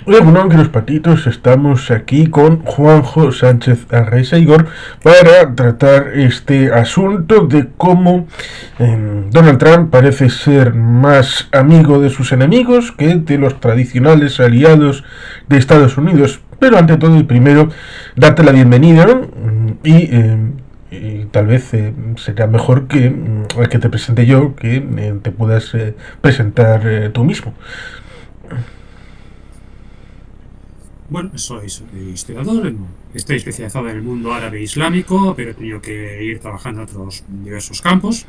Bueno, que los patitos estamos aquí con Juanjo Sánchez Arraizaigor para tratar este asunto de cómo Donald Trump parece ser más amigo de sus enemigos que de los tradicionales aliados de Estados Unidos. Pero ante todo y primero, darte la bienvenida, ¿no? Y tal vez será mejor que te presente yo, que te puedas presentar tú mismo. Bueno, soy historiador, estoy especializado en el mundo árabe e islámico, pero he tenido que ir trabajando en otros diversos campos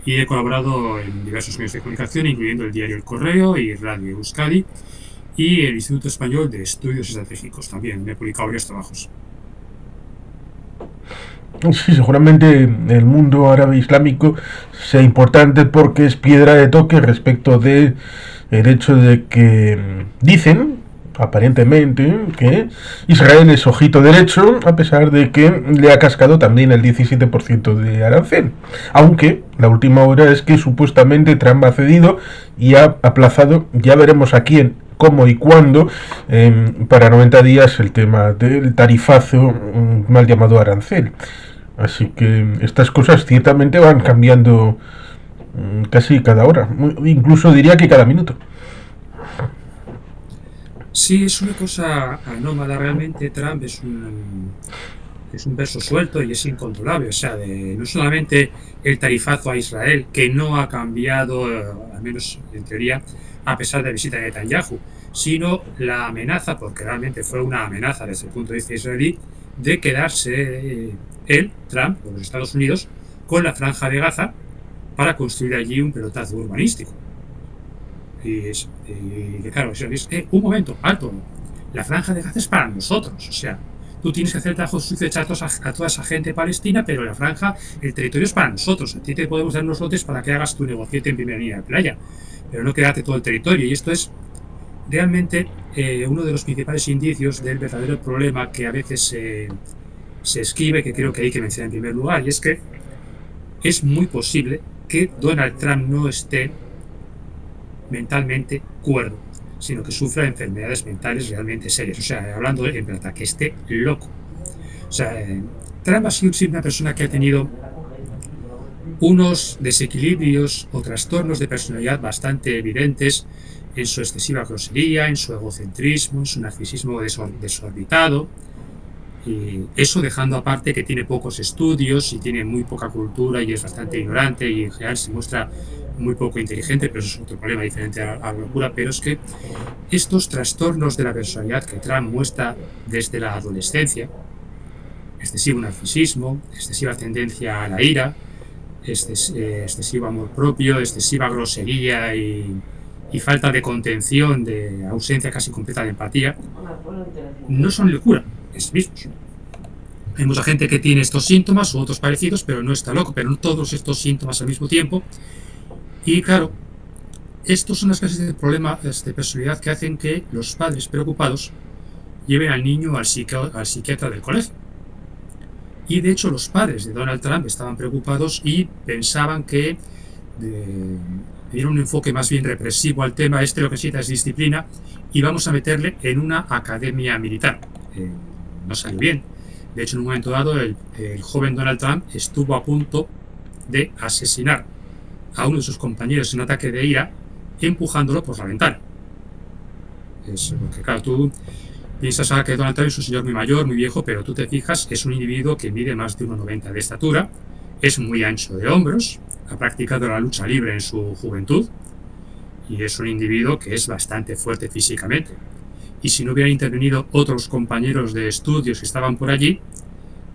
y he colaborado en diversos medios de comunicación, incluyendo el diario El Correo y Radio Euskadi y el Instituto Español de Estudios Estratégicos. También he publicado varios trabajos. Sí, seguramente el mundo árabe islámico sea importante porque es piedra de toque respecto de el hecho de que dicen aparentemente que Israel es ojito derecho a pesar de que le ha cascado también el 17% de arancel, aunque la última hora es que supuestamente Trump ha cedido y ha aplazado, ya veremos a quién, cómo y cuándo, para 90 días el tema del tarifazo mal llamado arancel. Así que estas cosas ciertamente van cambiando casi cada hora, incluso diría que cada minuto. Sí, es una cosa anómala realmente. Trump es un verso suelto y es incontrolable. O sea, no solamente el tarifazo a Israel, que no ha cambiado, al menos en teoría, a pesar de la visita de Netanyahu, sino la amenaza, porque realmente fue una amenaza desde el punto de vista israelí, de quedarse él, Trump, o los Estados Unidos, con la franja de Gaza para construir allí un pelotazo urbanístico. Y claro, un momento, alto, la franja de Gaza es para nosotros, o sea, tú tienes que hacer el trabajo sucio de echar a toda esa gente palestina, pero la franja, el territorio es para nosotros, a ti te podemos dar unos lotes para que hagas tu negociete en primera línea de playa, pero no quedarte todo el territorio, y esto es realmente uno de los principales indicios del verdadero problema que a veces se escribe, que creo que hay que mencionar en primer lugar, y es que es muy posible que Donald Trump no esté mentalmente cuerdo, sino que sufra enfermedades mentales realmente serias. O sea, hablando en plata, que esté loco. O sea, Trump ha sido siempre una persona que ha tenido unos desequilibrios o trastornos de personalidad bastante evidentes en su excesiva grosería, en su egocentrismo, en su narcisismo desorbitado. Y eso dejando aparte que tiene pocos estudios y tiene muy poca cultura y es bastante ignorante y en general se muestra muy poco inteligente, pero eso es otro problema diferente a la locura. Pero es que estos trastornos de la personalidad que Trump muestra desde la adolescencia, excesivo narcisismo, excesiva tendencia a la ira, excesivo amor propio, excesiva grosería y falta de contención, de ausencia casi completa de empatía, no son locura, es mismos. Hay mucha gente que tiene estos síntomas u otros parecidos, pero no está loco, pero no todos estos síntomas al mismo tiempo. Y claro, estos son las clases de problemas de personalidad que hacen que los padres preocupados lleven al niño al psiquiatra del colegio. Y de hecho los padres de Donald Trump estaban preocupados y pensaban que dieron un enfoque más bien represivo al tema. Lo que necesita es disciplina y vamos a meterle en una academia militar. No salió bien. De hecho, en un momento dado, el joven Donald Trump estuvo a punto de asesinar a uno de sus compañeros en un ataque de ira, empujándolo por la ventana. Es porque, claro, tú piensas que Donald Trump es un señor muy mayor, muy viejo, pero tú te fijas, es un individuo que mide más de 1,90 de estatura, es muy ancho de hombros, ha practicado la lucha libre en su juventud y es un individuo que es bastante fuerte físicamente. Y si no hubieran intervenido otros compañeros de estudios que estaban por allí,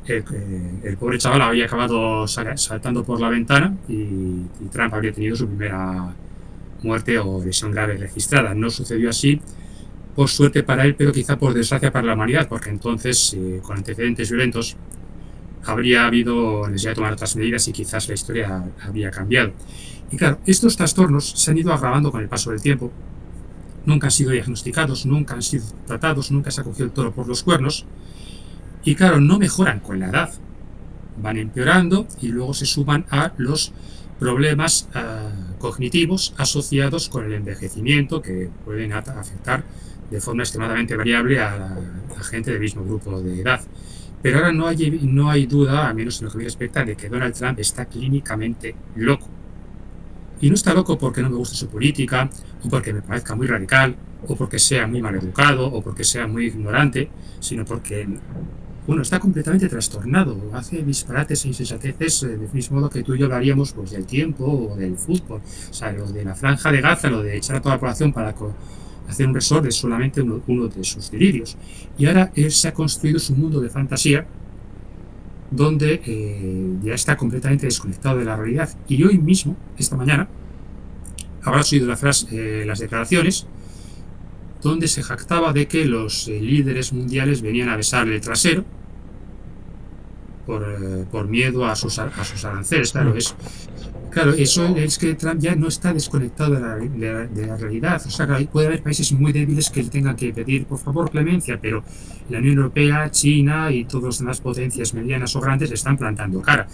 el pobre chaval habría acabado saltando por la ventana y Trump habría tenido su primera muerte o lesión grave registrada. No sucedió así, por suerte para él, pero quizá por desgracia para la humanidad, porque entonces, con antecedentes violentos, habría habido necesidad de tomar otras medidas y quizás la historia habría cambiado. Y claro, estos trastornos se han ido agravando con el paso del tiempo. Nunca han sido diagnosticados, nunca han sido tratados, nunca se ha cogido el toro por los cuernos. Y claro, no mejoran con la edad, van empeorando y luego se suman a los problemas cognitivos asociados con el envejecimiento que pueden afectar de forma extremadamente variable a gente del mismo grupo de edad. Pero ahora no hay duda, al menos en lo que me respecta, de que Donald Trump está clínicamente loco. Y no está loco porque no me guste su política, o porque me parezca muy radical, o porque sea muy mal educado, o porque sea muy ignorante, sino porque, bueno, está completamente trastornado, hace disparates e insensateces del mismo modo que tú y yo hablaríamos pues, del tiempo o del fútbol. O sea, lo de la franja de Gaza, lo de echar a toda la población para hacer un resort es solamente uno de sus delirios. Y ahora él se ha construido su mundo de fantasía donde ya está completamente desconectado de la realidad. Y hoy mismo, esta mañana, habrás oído las declaraciones donde se jactaba de que los líderes mundiales venían a besarle el trasero por miedo a sus aranceles. Claro, eso es que Trump ya no está desconectado de la realidad. O sea, puede haber países muy débiles que le tengan que pedir, por favor, clemencia, pero la Unión Europea, China y todas las demás potencias medianas o grandes le están plantando cara.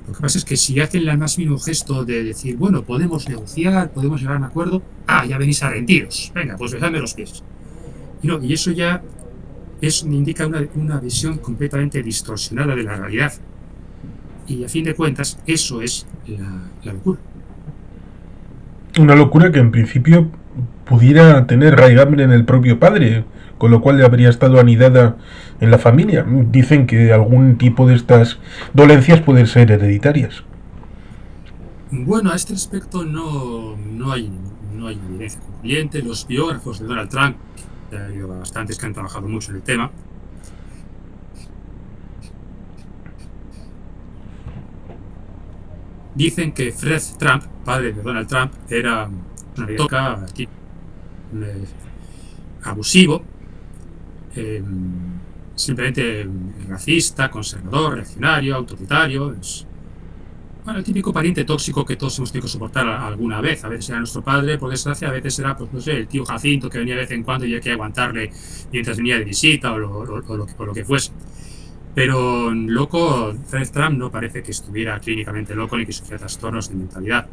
Lo que pasa es que si hacen el más mínimo gesto de decir, bueno, podemos negociar, podemos llegar a un acuerdo, ya venís a rendiros, venga, pues besadme los pies. Y eso ya indica una visión completamente distorsionada de la realidad. Y a fin de cuentas, eso es la locura. Una locura que en principio pudiera tener raigambre en el propio padre, con lo cual habría estado anidada en la familia. Dicen que algún tipo de estas dolencias pueden ser hereditarias. Bueno, a este respecto no hay evidencia concluyente. Los biógrafos de Donald Trump, ha habido bastantes que han trabajado mucho en el tema, dicen que Fred Trump, padre de Donald Trump, era una toca abusivo, simplemente racista, conservador, reaccionario, autoritario. Bueno, el típico pariente tóxico que todos hemos tenido que soportar alguna vez. A veces era nuestro padre, por desgracia, a veces era, pues no sé, el tío Jacinto que venía de vez en cuando y hay que aguantarle mientras venía de visita o lo que fuese. Pero loco, Fred Trump no parece que estuviera clínicamente loco ni que sufriera trastornos de mentalidad.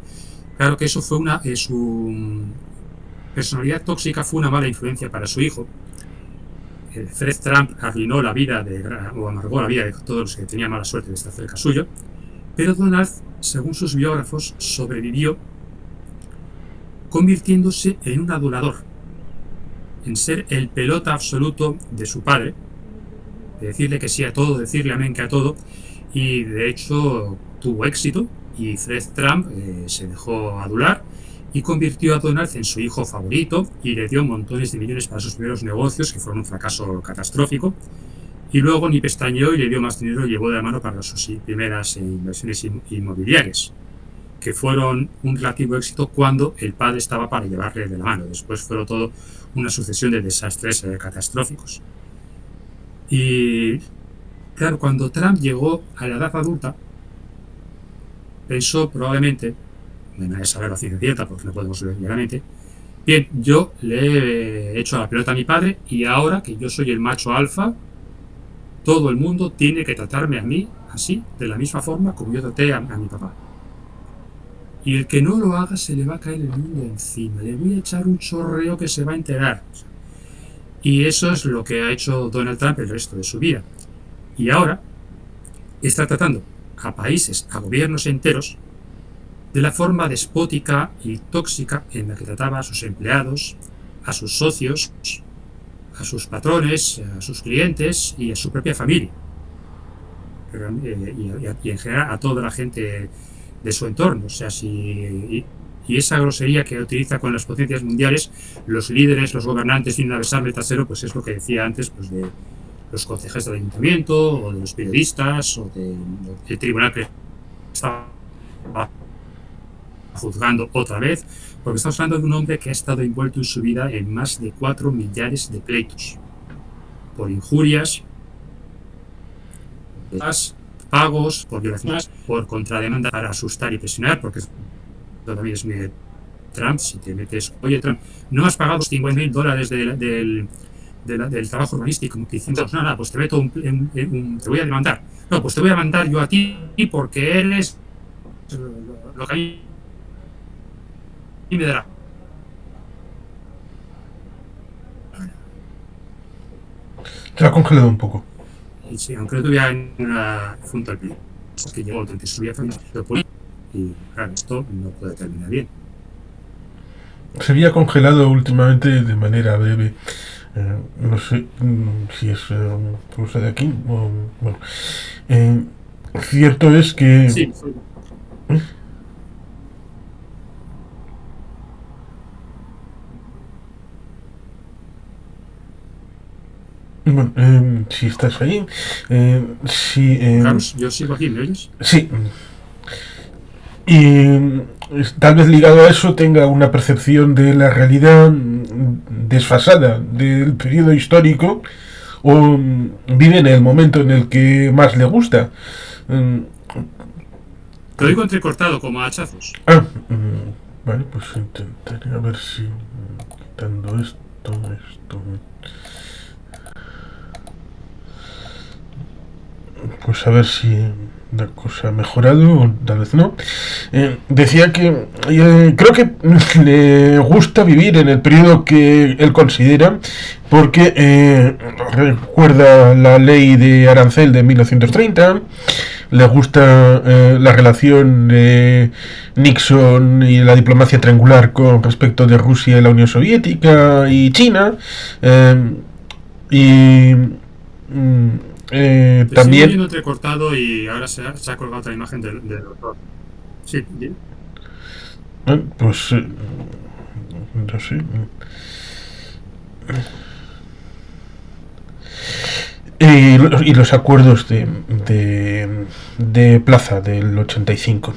Claro que eso fue su personalidad tóxica fue una mala influencia para su hijo. Fred Trump arruinó la vida o amargó la vida de todos los que tenían mala suerte de estar cerca suyo. Pero Donald, según sus biógrafos, sobrevivió convirtiéndose en un adulador, en ser el pelota absoluto de su padre, de decirle que sí a todo, decirle amén que a todo, y de hecho tuvo éxito y Fred Trump se dejó adular y convirtió a Donald en su hijo favorito y le dio montones de millones para sus primeros negocios, que fueron un fracaso catastrófico. Y luego ni pestañeó y le dio más dinero y llevó de la mano para sus primeras inversiones inmobiliarias, que fueron un relativo éxito cuando el padre estaba para llevarle de la mano. Después fue todo una sucesión de desastres catastróficos. Y claro, cuando Trump llegó a la edad adulta, pensó probablemente, no hay que saber la ciencia cierta porque no podemos ver claramente, bien, yo le he hecho la pelota a mi padre y ahora que yo soy el macho alfa, todo el mundo tiene que tratarme a mí así, de la misma forma como yo traté a mi papá. Y el que no lo haga se le va a caer el mundo encima. Le voy a echar un chorreo que se va a enterar. Y eso es lo que ha hecho Donald Trump el resto de su vida. Y ahora está tratando a países, a gobiernos enteros, de la forma despótica y tóxica en la que trataba a sus empleados, a sus socios, a sus patrones, a sus clientes y a su propia familia. Y en general a toda la gente de su entorno. O sea, y esa grosería que utiliza con las potencias mundiales, los líderes, los gobernantes vienen a besarle el trasero, pues es lo que decía antes, pues de los concejales del ayuntamiento, o de los periodistas, o del tribunal que estaba juzgando otra vez, porque estamos hablando de un hombre que ha estado envuelto en su vida en más de 4 millares de pleitos por injurias, pagos, por violaciones, por contrademanda para asustar y presionar, porque todavía es mi Trump. Si te metes, oye Trump, no has pagado $50,000 del trabajo urbanístico, como que diciendo, nada, pues te meto te voy a demandar. No, pues te voy a demandar yo a ti porque eres lo que a mí me dará. Se ha congelado un poco. Y sí, aunque no tuviera una junto al pie, que llegó durante su vida y claro, esto no puede terminar bien. Se había congelado últimamente de manera breve. No sé si es cosa de aquí o... Bueno. Cierto es que... Sí, sí. Bueno, si estás ahí, si... Carlos, yo sigo aquí, ¿me oyes? Sí. Y tal vez ligado a eso tenga una percepción de la realidad desfasada del periodo histórico o vive en el momento en el que más le gusta. Mm, Te oigo entrecortado, como a hachazos. Vale, pues intentaré a ver si quitando esto. Pues a ver si la cosa ha mejorado o tal vez no. Decía que creo que le gusta vivir en el periodo que él considera porque recuerda la ley de arancel de 1930, le gusta la relación de Nixon y la diplomacia triangular con respecto de Rusia y la Unión Soviética y China, y Te sigo también... oyendo entrecortado y ahora se ha colgado otra imagen del doctor. Sí, bien. Pues no sé. Y los acuerdos de Plaza del 85.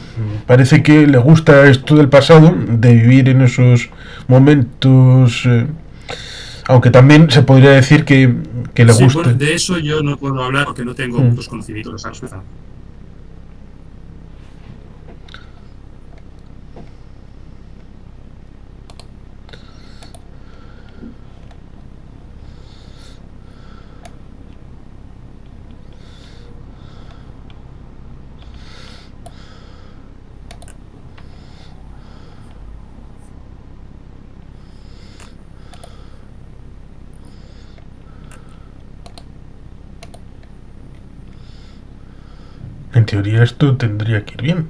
Parece que le gusta esto del pasado, de vivir en esos momentos, aunque también se podría decir que le Sí, gusta. bueno, de eso yo no puedo hablar porque no tengo muchos conocimientos al respecto. En teoría esto tendría que ir bien.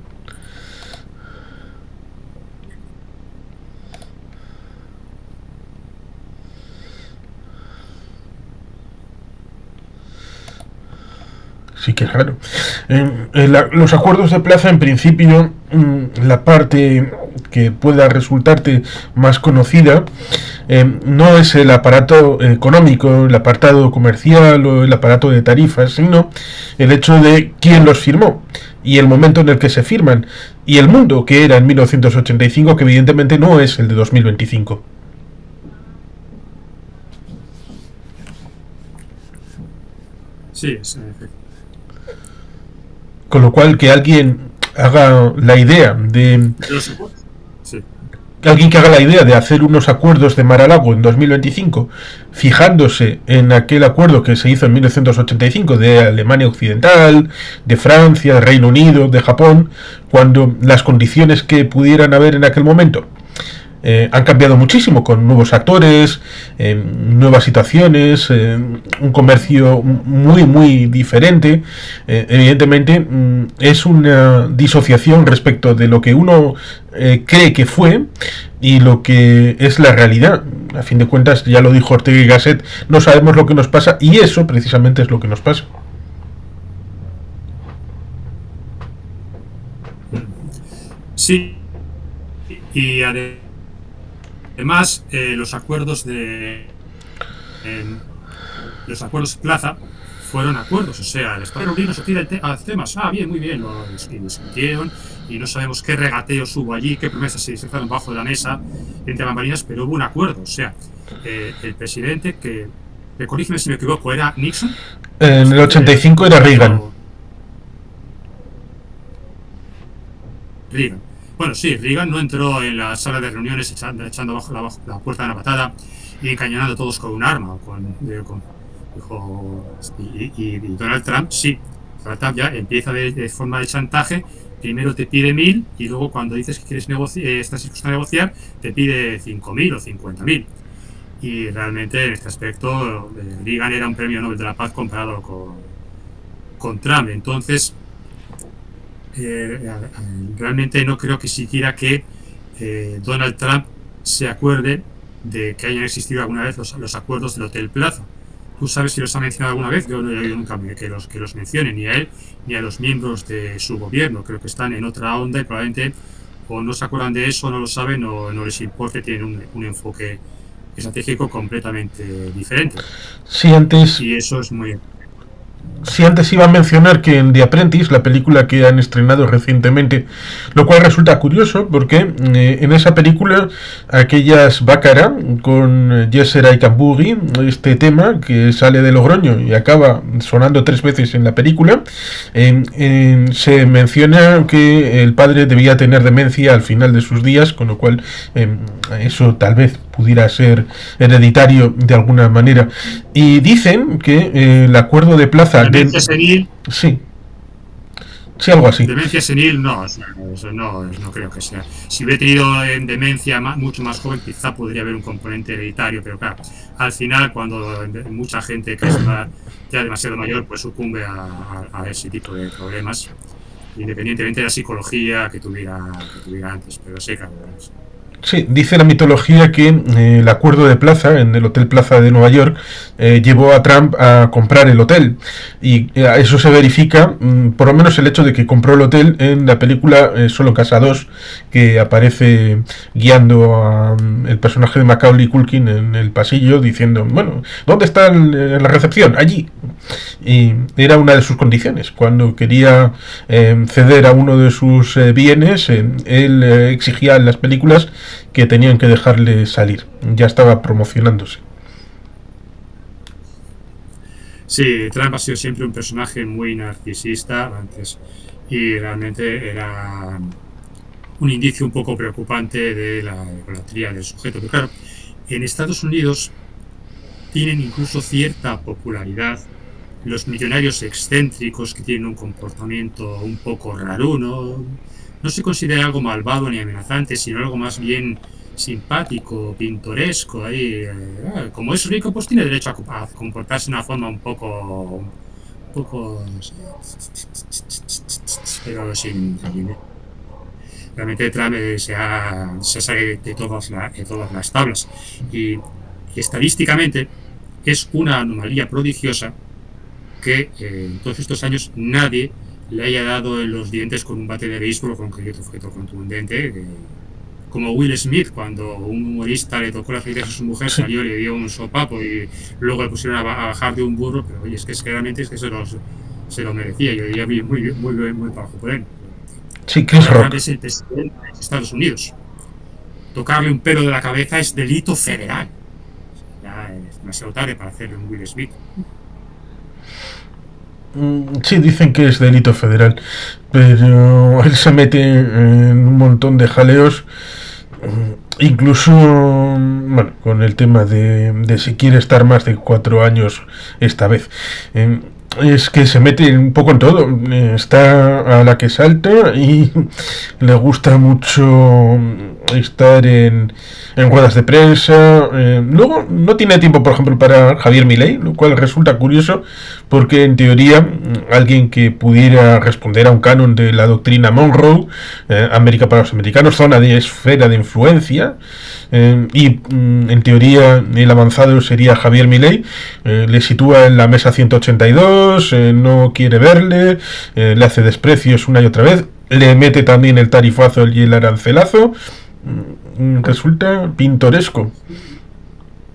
Sí que es raro. Los acuerdos de Plaza, en principio, la parte que pueda resultarte más conocida no es el aparato económico, el apartado comercial o el aparato de tarifas, sino el hecho de quién los firmó y el momento en el que se firman y el mundo que era en 1985, que evidentemente no es el de 2025. Sí, es en efecto. Con lo cual, que alguien haga la idea de... Sí. Alguien que haga la idea de hacer unos acuerdos de Mar-a-Lago en 2025, fijándose en aquel acuerdo que se hizo en 1985 de Alemania Occidental, de Francia, de Reino Unido, de Japón, cuando las condiciones que pudieran haber en aquel momento han cambiado muchísimo, con nuevos actores, nuevas situaciones, un comercio muy diferente. Evidentemente es una disociación respecto de lo que uno cree que fue y lo que es la realidad. A fin de cuentas, ya lo dijo Ortega y Gasset, no sabemos lo que nos pasa y eso precisamente es lo que nos pasa. Sí, y además los acuerdos de los acuerdos Plaza fueron acuerdos, o sea, el Estado Reunido se tira a temas, bien, muy bien, lo discutieron y no sabemos qué regateos hubo allí, qué promesas se disfrazaron bajo de la mesa entre bambalinas, pero hubo un acuerdo, o sea, el presidente que, corrígeme si me equivoco, era Nixon. En el 85 era Reagan. Reagan. Bueno, sí, Reagan no entró en la sala de reuniones echando bajo la puerta de una patada y encañonando a todos con un arma. Y Donald Trump, sí. Donald Trump ya empieza de forma de chantaje. Primero te pide 1.000 y luego cuando dices que quieres estás dispuesto a negociar, te pide 5.000 o 50.000. y realmente en este aspecto Reagan era un premio Nobel de la Paz comparado con Trump. Entonces, realmente no creo que siquiera que Donald Trump se acuerde de que hayan existido alguna vez los acuerdos del Hotel Plaza. ¿Tú sabes si los ha mencionado alguna vez? Yo nunca que los mencione, ni a él ni a los miembros de su gobierno. Creo que están en otra onda y probablemente o no se acuerdan de eso, no lo saben o no les importa, tienen un enfoque estratégico completamente diferente. Sí, antes Y eso es muy... Sí, antes iba a mencionar que en The Apprentice, la película que han estrenado recientemente, lo cual resulta curioso porque en esa película aquellas Baccara con Yesera y Camburri, este tema que sale de Logroño y acaba sonando 3 veces en la película, se menciona que el padre debía tener demencia al final de sus días, con lo cual eso tal vez pudiera ser hereditario de alguna manera. Y dicen que el acuerdo de plaza... Demencia senil. Sí. Sí, algo así. Demencia senil, no, eso no creo que sea. Si hubiera tenido en demencia mucho más joven, quizá podría haber un componente hereditario, pero claro, al final, cuando mucha gente que es ya demasiado mayor, pues sucumbe a ese tipo de problemas, independientemente de la psicología que tuviera antes, pero sí, claro. Sí, dice la mitología que el acuerdo de plaza en el Hotel Plaza de Nueva York llevó a Trump a comprar el hotel y eso se verifica por lo menos el hecho de que compró el hotel en la película Solo en Casa 2, que aparece guiando a el personaje de Macaulay Culkin en el pasillo diciendo, bueno, ¿dónde está la recepción? Allí. Y era una de sus condiciones. Cuando quería ceder a uno de sus bienes, él exigía en las películas que tenían que dejarle salir. Ya estaba promocionándose. Sí, Trump ha sido siempre un personaje muy narcisista antes y realmente era un indicio un poco preocupante de la egolatría del sujeto. Pero claro, en Estados Unidos tienen incluso cierta popularidad los millonarios excéntricos que tienen un comportamiento un poco raruno. No se considera algo malvado ni amenazante, sino algo más bien simpático, pintoresco. Ahí, como es rico, pues tiene derecho a comportarse de una forma un poco, no sé, pero sin realmente Trump se sale de todas las tablas y estadísticamente es una anomalía prodigiosa que en todos estos años nadie le haya dado en los dientes con un bate de béisbol o con cualquier objeto contundente, como Will Smith, cuando un humorista le tocó las narices a su mujer, salió, le dio un sopapo y luego le pusieron a bajar de un burro, pero oye, es que realmente es que se lo merecía, yo diría muy bajo por él. Sí, Chris Rock. Es el presidente de Estados Unidos. Tocarle un pelo de la cabeza es delito federal. Ya es demasiado tarde para hacerle un Will Smith. Sí, dicen que es delito federal, pero él se mete en un montón de jaleos, incluso bueno, con el tema de si quiere estar más de 4 años esta vez. Es que se mete un poco en todo, está a la que salta y le gusta mucho estar en ruedas de prensa. Luego no tiene tiempo, por ejemplo, para Javier Milei, lo cual resulta curioso porque en teoría alguien que pudiera responder a un canon de la doctrina Monroe, América para los americanos, zona de esfera de influencia, y en teoría el avanzado sería Javier Milei, le sitúa en la mesa 182, no quiere verle, le hace desprecios una y otra vez, le mete también el tarifazo y el arancelazo. Resulta pintoresco.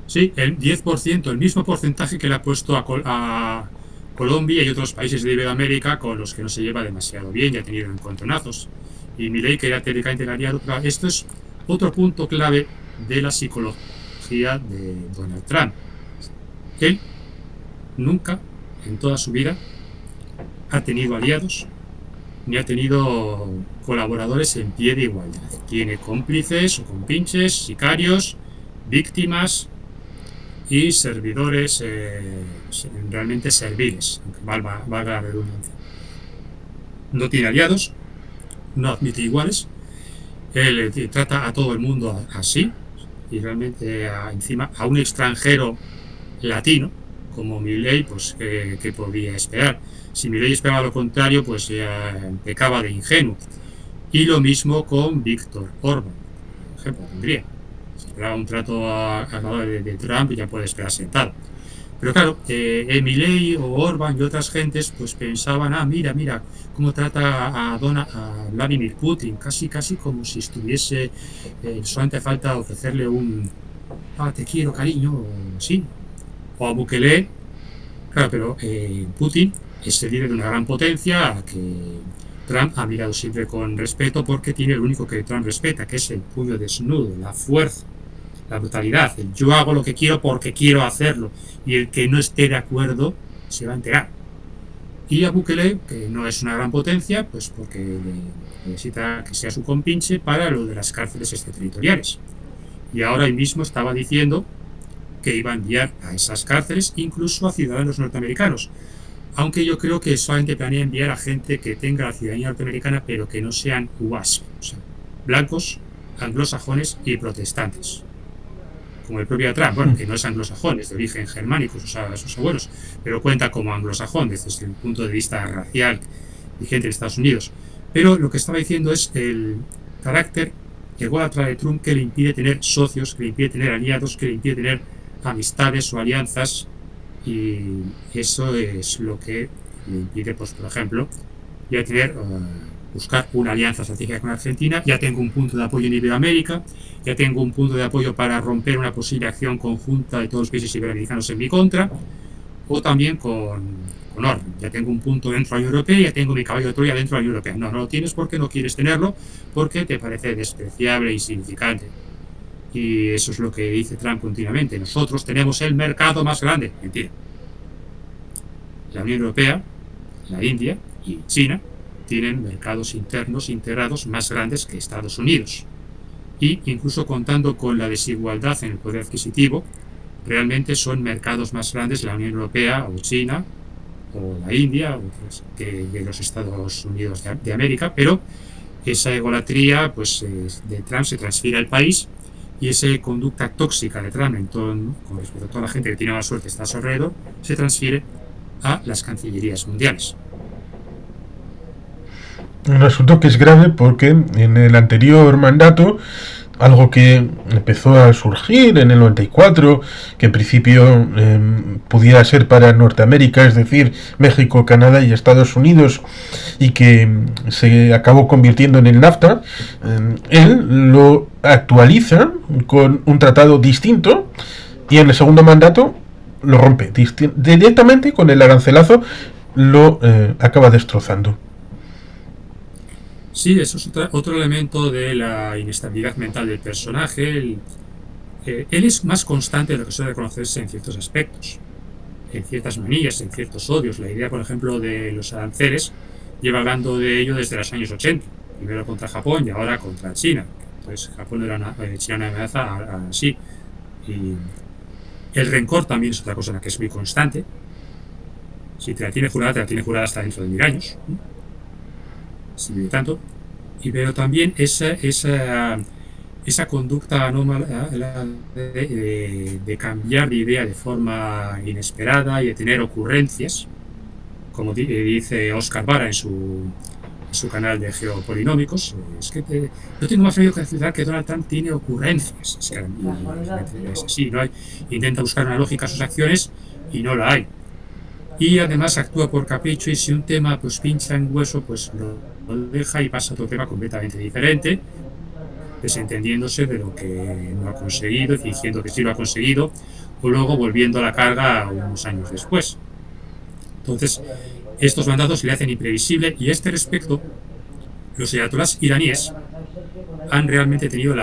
Sí, el 10%, el mismo porcentaje que le ha puesto a Colombia y otros países de Iberoamérica con los que no se lleva demasiado bien, ya ha tenido encontronazos. Y Milei quería teóricamente aliado. Esto es otro punto clave de la psicología de Donald Trump. Él nunca en toda su vida ha tenido aliados ni ha tenido colaboradores en pie de igualdad. Tiene cómplices o compinches, sicarios, víctimas y servidores realmente serviles, aunque valga la redundancia. No tiene aliados, no admite iguales, él trata a todo el mundo así y realmente encima a un extranjero latino como Milei, pues ¿qué podía esperar? Si Milei esperaba lo contrario, pues ya pecaba de ingenuo. Y lo mismo con Víctor Orbán, por ejemplo, Hungría. Si esperaba un trato al lado de Trump, ya puede esperar sentado. Pero claro, Milei o Orbán y otras gentes pues pensaban, mira, cómo trata a Vladimir Putin, casi como si estuviese, solamente falta ofrecerle un, te quiero, cariño, sí, o a Bukele, claro, pero Putin es el líder de una gran potencia a que Trump ha mirado siempre con respeto porque tiene lo único que Trump respeta, que es el puño desnudo, la fuerza, la brutalidad. Yo hago lo que quiero porque quiero hacerlo y el que no esté de acuerdo se va a enterar. Y a Bukele, que no es una gran potencia, pues porque necesita que sea su compinche para lo de las cárceles extraterritoriales. Y ahora mismo estaba diciendo que iba a enviar a esas cárceles incluso a ciudadanos norteamericanos, aunque yo creo que solamente planea enviar a gente que tenga la ciudadanía norteamericana pero que no sean WASP, o sea, blancos, anglosajones y protestantes, como el propio Trump, bueno, que no es anglosajón, es de origen germánico, sus abuelos, pero cuenta como anglosajón desde el punto de vista racial vigente en Estados Unidos. Pero lo que estaba diciendo es el carácter ególatra de Trump que le impide tener socios, que le impide tener aliados, que le impide tener amistades o alianzas, y eso es lo que le impide, pues por ejemplo, ya tener, buscar una alianza estratégica con Argentina. Ya tengo un punto de apoyo en Iberoamérica, ya tengo un punto de apoyo para romper una posible acción conjunta de todos los países iberoamericanos en mi contra, o también con Orbán. Ya tengo un punto dentro de la Unión Europea, ya tengo mi caballo de Troya dentro de la Unión Europea. No lo tienes porque no quieres tenerlo, porque te parece despreciable e insignificante. Y eso es lo que dice Trump continuamente. Nosotros tenemos el mercado más grande. Mentira. La Unión Europea, la India y China tienen mercados internos integrados más grandes que Estados Unidos. Y incluso contando con la desigualdad en el poder adquisitivo, realmente son mercados más grandes la Unión Europea o China o la India que los Estados Unidos de América, pero esa egolatría pues, de Trump se transfiere al país, y esa conducta tóxica de Trump con respecto a toda la gente que tiene mala suerte está a su alrededor, se transfiere a las cancillerías mundiales. Un asunto que es grave porque en el anterior mandato, algo que empezó a surgir en el 94, que en principio pudiera ser para Norteamérica, es decir, México, Canadá y Estados Unidos, y que se acabó convirtiendo en el NAFTA, él lo actualiza con un tratado distinto y en el segundo mandato lo rompe directamente con el arancelazo, lo acaba destrozando. Sí, eso es otro elemento de la inestabilidad mental del personaje. Él es más constante de lo que suele reconocerse en ciertos aspectos, en ciertas manías, en ciertos odios. La idea, por ejemplo, de los aranceles lleva hablando de ello desde los años 80, primero contra Japón y ahora contra China. Entonces, Japón era China una amenaza así. Y el rencor también es otra cosa en la que es muy constante. Si te la tiene jurada hasta dentro de 1000 años. Si vive tanto. Pero también esa conducta anómala de cambiar de idea de forma inesperada y de tener ocurrencias, como dice Oscar Vara en su canal de Geopolinómicos, es que yo tengo más miedo que aceptar que Donald Trump tiene ocurrencias. Es así, ¿no? Intenta buscar una lógica a sus acciones y no la hay. Y además actúa por capricho, y si un tema pues pincha en hueso, pues lo deja y pasa a otro tema completamente diferente, desentendiéndose de lo que no ha conseguido, diciendo que sí lo ha conseguido, o luego volviendo a la carga unos años después. Entonces, estos mandatos le hacen imprevisible, y a este respecto, los ayatolás iraníes han realmente tenido el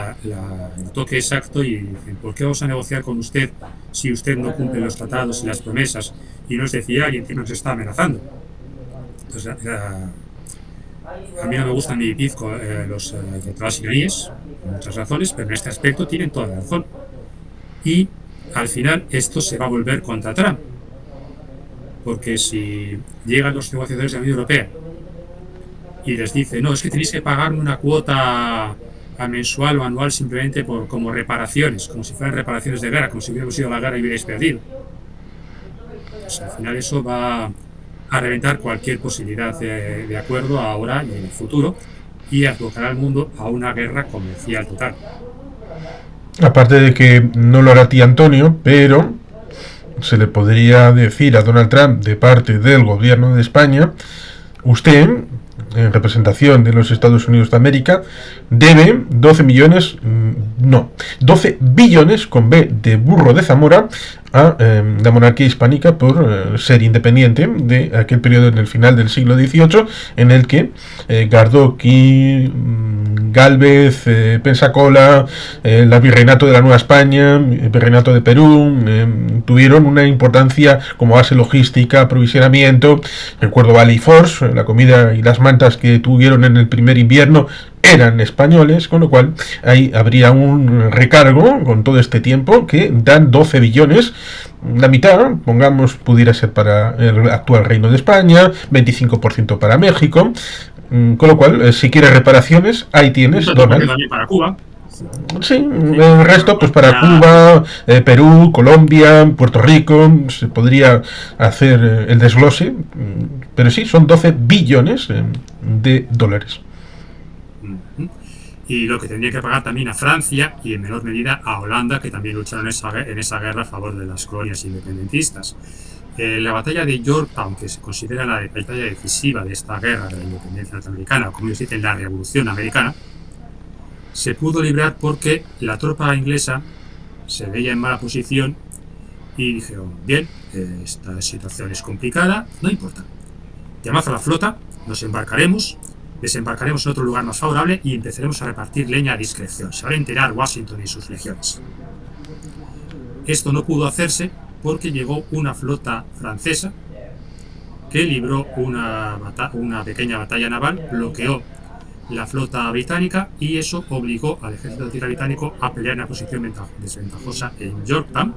toque exacto y dicen: ¿por qué vamos a negociar con usted si usted no cumple los tratados y las promesas y no es de fiar y encima nos está amenazando? Entonces, a mí no me gustan ni pizco los ayatolás iraníes, por muchas razones, pero en este aspecto tienen toda la razón. Y al final esto se va a volver contra Trump, porque si llegan los negociadores de la Unión Europea y les dice: no, es que tenéis que pagarme una cuota a mensual o anual simplemente como reparaciones, como si fueran reparaciones de guerra, como si hubiéramos ido a la guerra y hubierais perdido. Pues al final eso va a reventar cualquier posibilidad de acuerdo ahora y en el futuro y abocar al mundo a una guerra comercial total. Aparte de que no lo hará tía Antonio, pero se le podría decir a Donald Trump de parte del gobierno de España: usted, en representación de los Estados Unidos de América, debe 12 millones, no, 12 billones con B de burro de Zamora a la monarquía hispánica por ser independiente de aquel periodo en el final del siglo XVIII en el que Gardoqui, Gálvez, Pensacola, el virreinato de la Nueva España, el virreinato de Perú, tuvieron una importancia como base logística, aprovisionamiento. Recuerdo Valley Force, la comida y las mantas que tuvieron en el primer invierno eran españoles, con lo cual ahí habría un recargo con todo este tiempo que dan 12 billones. La mitad, pongamos, pudiera ser para el actual Reino de España, 25% para México, con lo cual, si quieres reparaciones, ahí tienes, Donald. También para Cuba. Sí, el resto pues para Cuba, Perú, Colombia, Puerto Rico, se podría hacer el desglose, pero sí, son 12 billones de dólares. Y lo que tendría que pagar también a Francia y en menor medida a Holanda, que también lucharon en esa guerra a favor de las colonias independentistas. La batalla de Yorktown, que se considera la batalla decisiva de esta guerra de la independencia norteamericana, o como ellos dicen, la Revolución Americana, se pudo librar porque la tropa inglesa se veía en mala posición y dijeron: bien, esta situación es complicada, no importa, llamad a la flota, nos embarcaremos, desembarcaremos en otro lugar más favorable y empezaremos a repartir leña a discreción. Se va a enterar Washington y sus legiones. Esto no pudo hacerse porque llegó una flota francesa que libró una pequeña batalla naval, bloqueó la flota británica y eso obligó al ejército de tierra británico a pelear en una posición desventajosa en Yorktown,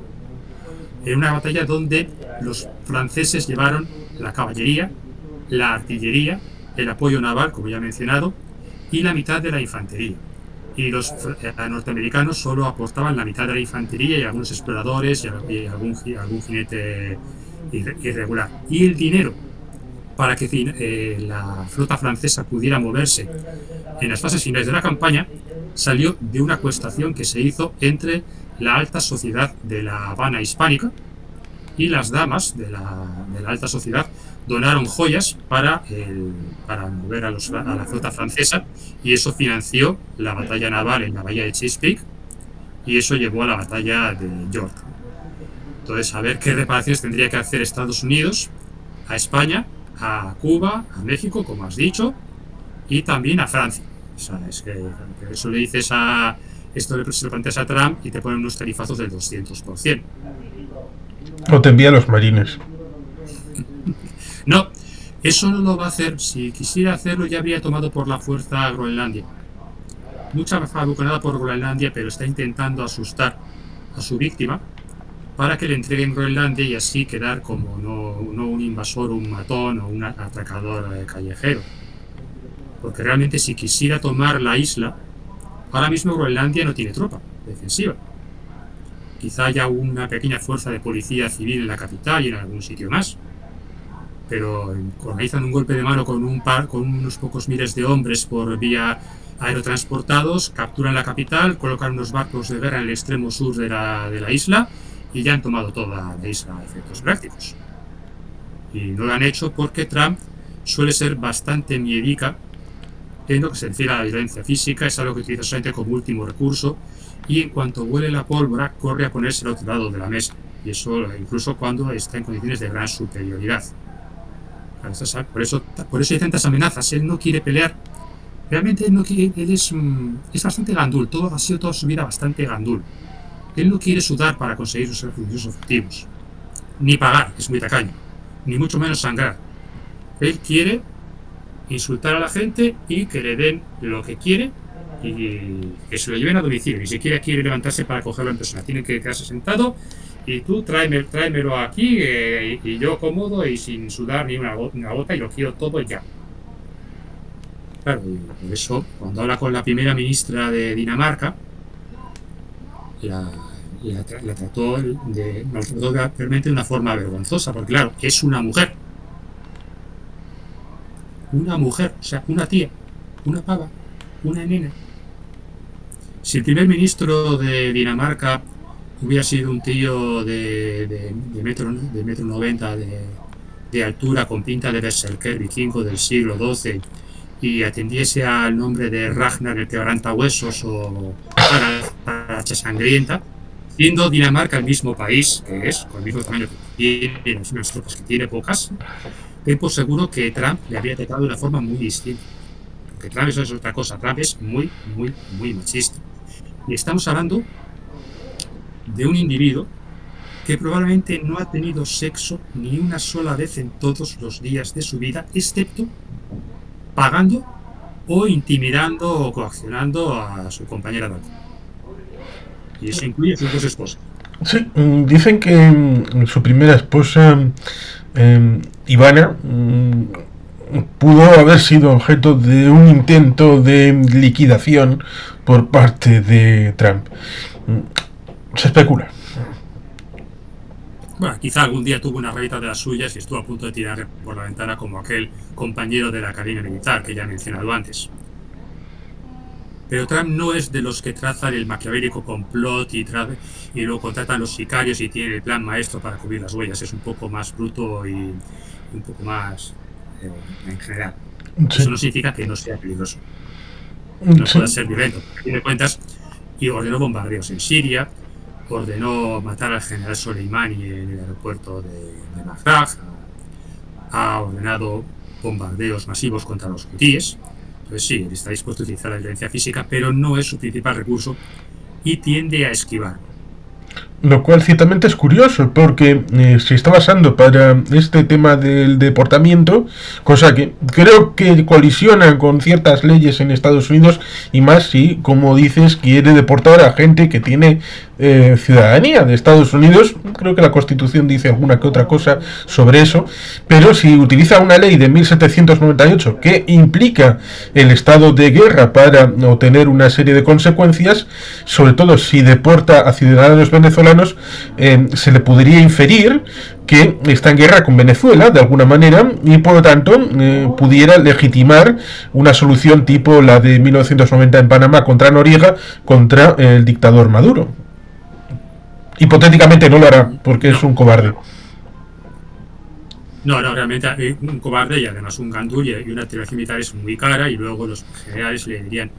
en una batalla donde los franceses llevaron la caballería, la artillería, el apoyo naval, como ya he mencionado, y la mitad de la infantería. Y los norteamericanos solo aportaban la mitad de la infantería y algunos exploradores y algún jinete irregular. Y el dinero para que la flota francesa pudiera moverse en las fases finales de la campaña salió de una acuestación que se hizo entre la alta sociedad de la Habana hispánica y las damas de la alta sociedad donaron joyas para mover a la flota francesa y eso financió la batalla naval en la bahía de Chesapeake y eso llevó a la batalla de Yorktown. Entonces, a ver qué reparaciones tendría que hacer Estados Unidos a España, a Cuba, a México, como has dicho, y también a Francia. O sea, es que eso le dices esto se lo planteas a Trump y te ponen unos tarifazos del 200%. O te envía a los marines. No, eso no lo va a hacer. Si quisiera hacerlo ya habría tomado por la fuerza a Groenlandia. Mucha fabuconada por Groenlandia, pero está intentando asustar a su víctima para que le entreguen Groenlandia y así quedar como no un invasor, un matón o un atracador callejero. Porque realmente si quisiera tomar la isla, ahora mismo Groenlandia no tiene tropa defensiva. Quizá haya una pequeña fuerza de policía civil en la capital y en algún sitio más. Pero organizan un golpe de mano con unos pocos miles de hombres por vía aerotransportados, capturan la capital, colocan unos barcos de guerra en el extremo sur de la isla y ya han tomado toda la isla a efectos prácticos. Y no lo han hecho porque Trump suele ser bastante miedica en lo que se refiere a la violencia física, es algo que utiliza solamente como último recurso y en cuanto huele la pólvora corre a ponerse al otro lado de la mesa, y eso incluso cuando está en condiciones de gran superioridad. Por eso hay tantas amenazas. Él no quiere pelear. Realmente él no quiere. Él es bastante gandul. Ha sido toda su vida bastante gandul. Él no quiere sudar para conseguir sus objetivos. Ni pagar, es muy tacaño. Ni mucho menos sangrar. Él quiere insultar a la gente y que le den lo que quiere y que se lo lleven a domicilio. Ni siquiera quiere levantarse para cogerlo en persona. Tiene que quedarse sentado. Y tú tráemelo aquí y yo cómodo y sin sudar ni una gota y lo quiero todo ya. Claro, y por eso, cuando habla con la primera ministra de Dinamarca, la trató realmente de una forma vergonzosa, porque claro, es una mujer, o sea, una tía, una pava, una nena. Si el primer ministro de Dinamarca hubiera sido un tío de metro 90 de altura, con pinta de berserker vikingo del siglo XII, y atendiese al nombre de Ragnar el quebrantahuesos o Aracha sangrienta, siendo Dinamarca el mismo país que es, con el mismo tamaño que tiene, unas tropas que tiene pocas, por seguro que Trump le habría tratado de una forma muy distinta. Porque Trump eso es otra cosa, Trump es muy, muy, muy machista. Y estamos hablando de un individuo que probablemente no ha tenido sexo ni una sola vez en todos los días de su vida, excepto pagando o intimidando o coaccionando a su compañera de alcohol. Y eso incluye a sus dos esposas. Sí, dicen que su primera esposa, Ivana, pudo haber sido objeto de un intento de liquidación por parte de Trump. Se especula. Bueno, quizá algún día tuvo una revista de las suyas y estuvo a punto de tirar por la ventana como aquel compañero de la Academia Militar que ya he mencionado antes. Pero Trump no es de los que trazan el maquiavélico complot y luego contratan los sicarios y tiene el plan maestro para cubrir las huellas. Es un poco más bruto y un poco más en general. Sí. Eso no significa que no sea peligroso. No puede ser violento. A fin de cuentas, y ordenó bombardeos en Siria, ordenó matar al general Soleimani en el aeropuerto de Bagdad, ha ordenado bombardeos masivos contra los hutíes. Entonces sí, él está dispuesto a utilizar la violencia física, pero no es su principal recurso y tiende a esquivar. Lo cual ciertamente es curioso, porque se está basando para este tema del deportamiento, cosa que creo que colisiona con ciertas leyes en Estados Unidos, y más si, como dices, quiere deportar a gente que tiene ciudadanía de Estados Unidos. Creo que la Constitución dice alguna que otra cosa sobre eso, pero si utiliza una ley de 1798 que implica el estado de guerra para obtener una serie de consecuencias, sobre todo si deporta a ciudadanos venezolanos, se le podría inferir que está en guerra con Venezuela de alguna manera y por lo tanto pudiera legitimar una solución tipo la de 1990 en Panamá contra Noriega, contra el dictador Maduro. Hipotéticamente no lo hará porque es un cobarde. No, realmente un cobarde y además un gandul, y una intervención militar es muy cara, y luego los generales le dirían: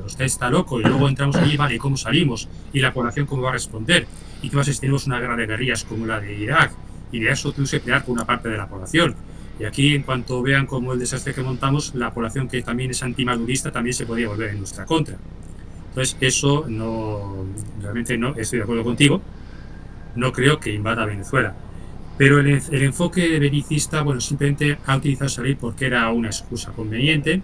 usted está loco, y luego entramos allí, vale, ¿y cómo salimos? ¿Y la población cómo va a responder? ¿Y qué más si tenemos una guerra de guerrillas como la de Irak? Y de eso tuvimos que pelear con una parte de la población. Y aquí, en cuanto vean como el desastre que montamos, la población que también es antimadurista también se podría volver en nuestra contra. Entonces, eso no, realmente no estoy de acuerdo contigo. No creo que invada Venezuela. Pero el enfoque belicista, bueno, simplemente ha utilizado esa ley porque era una excusa conveniente.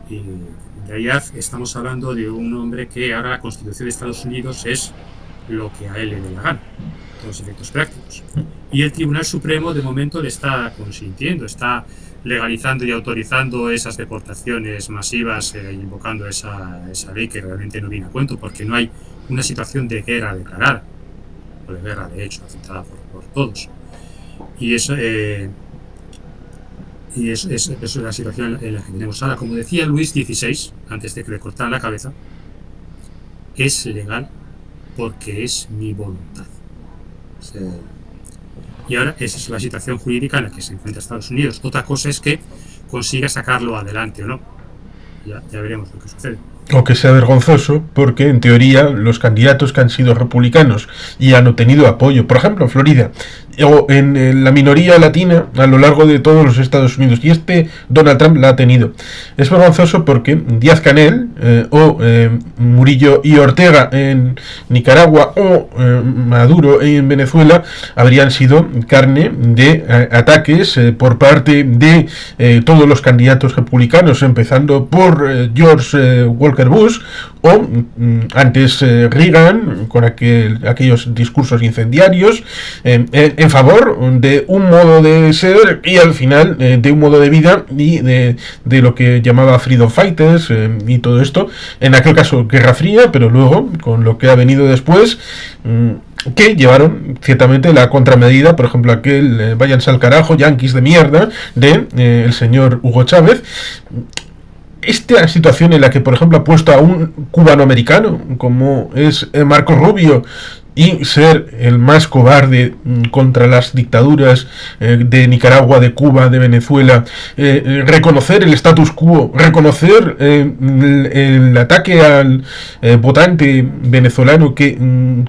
Y en realidad estamos hablando de un hombre que ahora la Constitución de Estados Unidos es lo que a él le dé la gana, todos los efectos prácticos. Y el Tribunal Supremo de momento le está consintiendo, está legalizando y autorizando esas deportaciones masivas, invocando esa ley que realmente no viene a cuento, porque no hay una situación de guerra declarada, o de guerra de hecho, aceptada por todos. Y eso es la situación en la que tenemos ahora. Como decía Luis XVI, antes de que le cortaran la cabeza, es legal porque es mi voluntad. Y ahora esa es la situación jurídica en la que se encuentra Estados Unidos. Otra cosa es que consiga sacarlo adelante o no. Ya veremos lo que sucede. O que sea vergonzoso, porque en teoría los candidatos que han sido republicanos y han obtenido apoyo, por ejemplo en Florida, o en la minoría latina a lo largo de todos los Estados Unidos, y Donald Trump la ha tenido. Es vergonzoso porque Díaz-Canel o Murillo y Ortega en Nicaragua o Maduro en Venezuela habrían sido carne de ataques por parte de todos los candidatos republicanos, empezando por George Walker Bush o antes Reagan con aquellos discursos incendiarios, en favor de un modo de ser y al final de un modo de vida y de lo que llamaba Freedom Fighters y todo esto. En aquel caso Guerra Fría, pero luego con lo que ha venido después, que llevaron ciertamente la contramedida, por ejemplo aquel váyanse al carajo, yanquis de mierda, de el señor Hugo Chávez. Esta situación en la que, por ejemplo, ha puesto a un cubanoamericano como es Marco Rubio y ser el más cobarde contra las dictaduras de Nicaragua, de Cuba, de Venezuela, reconocer el status quo, reconocer el ataque al votante venezolano que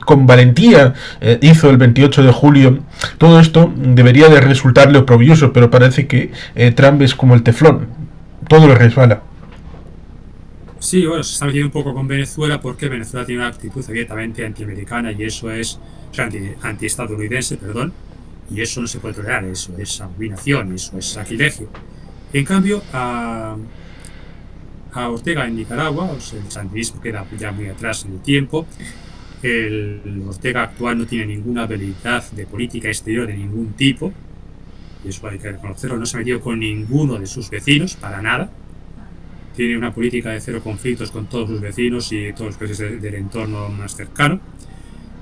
con valentía hizo el 28 de julio, todo esto debería de resultarle oprobioso, pero parece que Trump es como el teflón, todo le resbala. Sí, bueno, se está metiendo un poco con Venezuela porque Venezuela tiene una actitud abiertamente antiamericana y eso es, o sea, antiestadounidense, perdón, y eso no se puede tolerar, eso es abominación, eso es sacrilegio. En cambio, a Ortega en Nicaragua, o sea, el sandinismo queda ya muy atrás en el tiempo, el Ortega actual no tiene ninguna habilidad de política exterior de ningún tipo, y eso hay que reconocerlo, no se ha metido con ninguno de sus vecinos, para nada. Tiene una política de cero conflictos con todos sus vecinos y todos los países del entorno más cercano.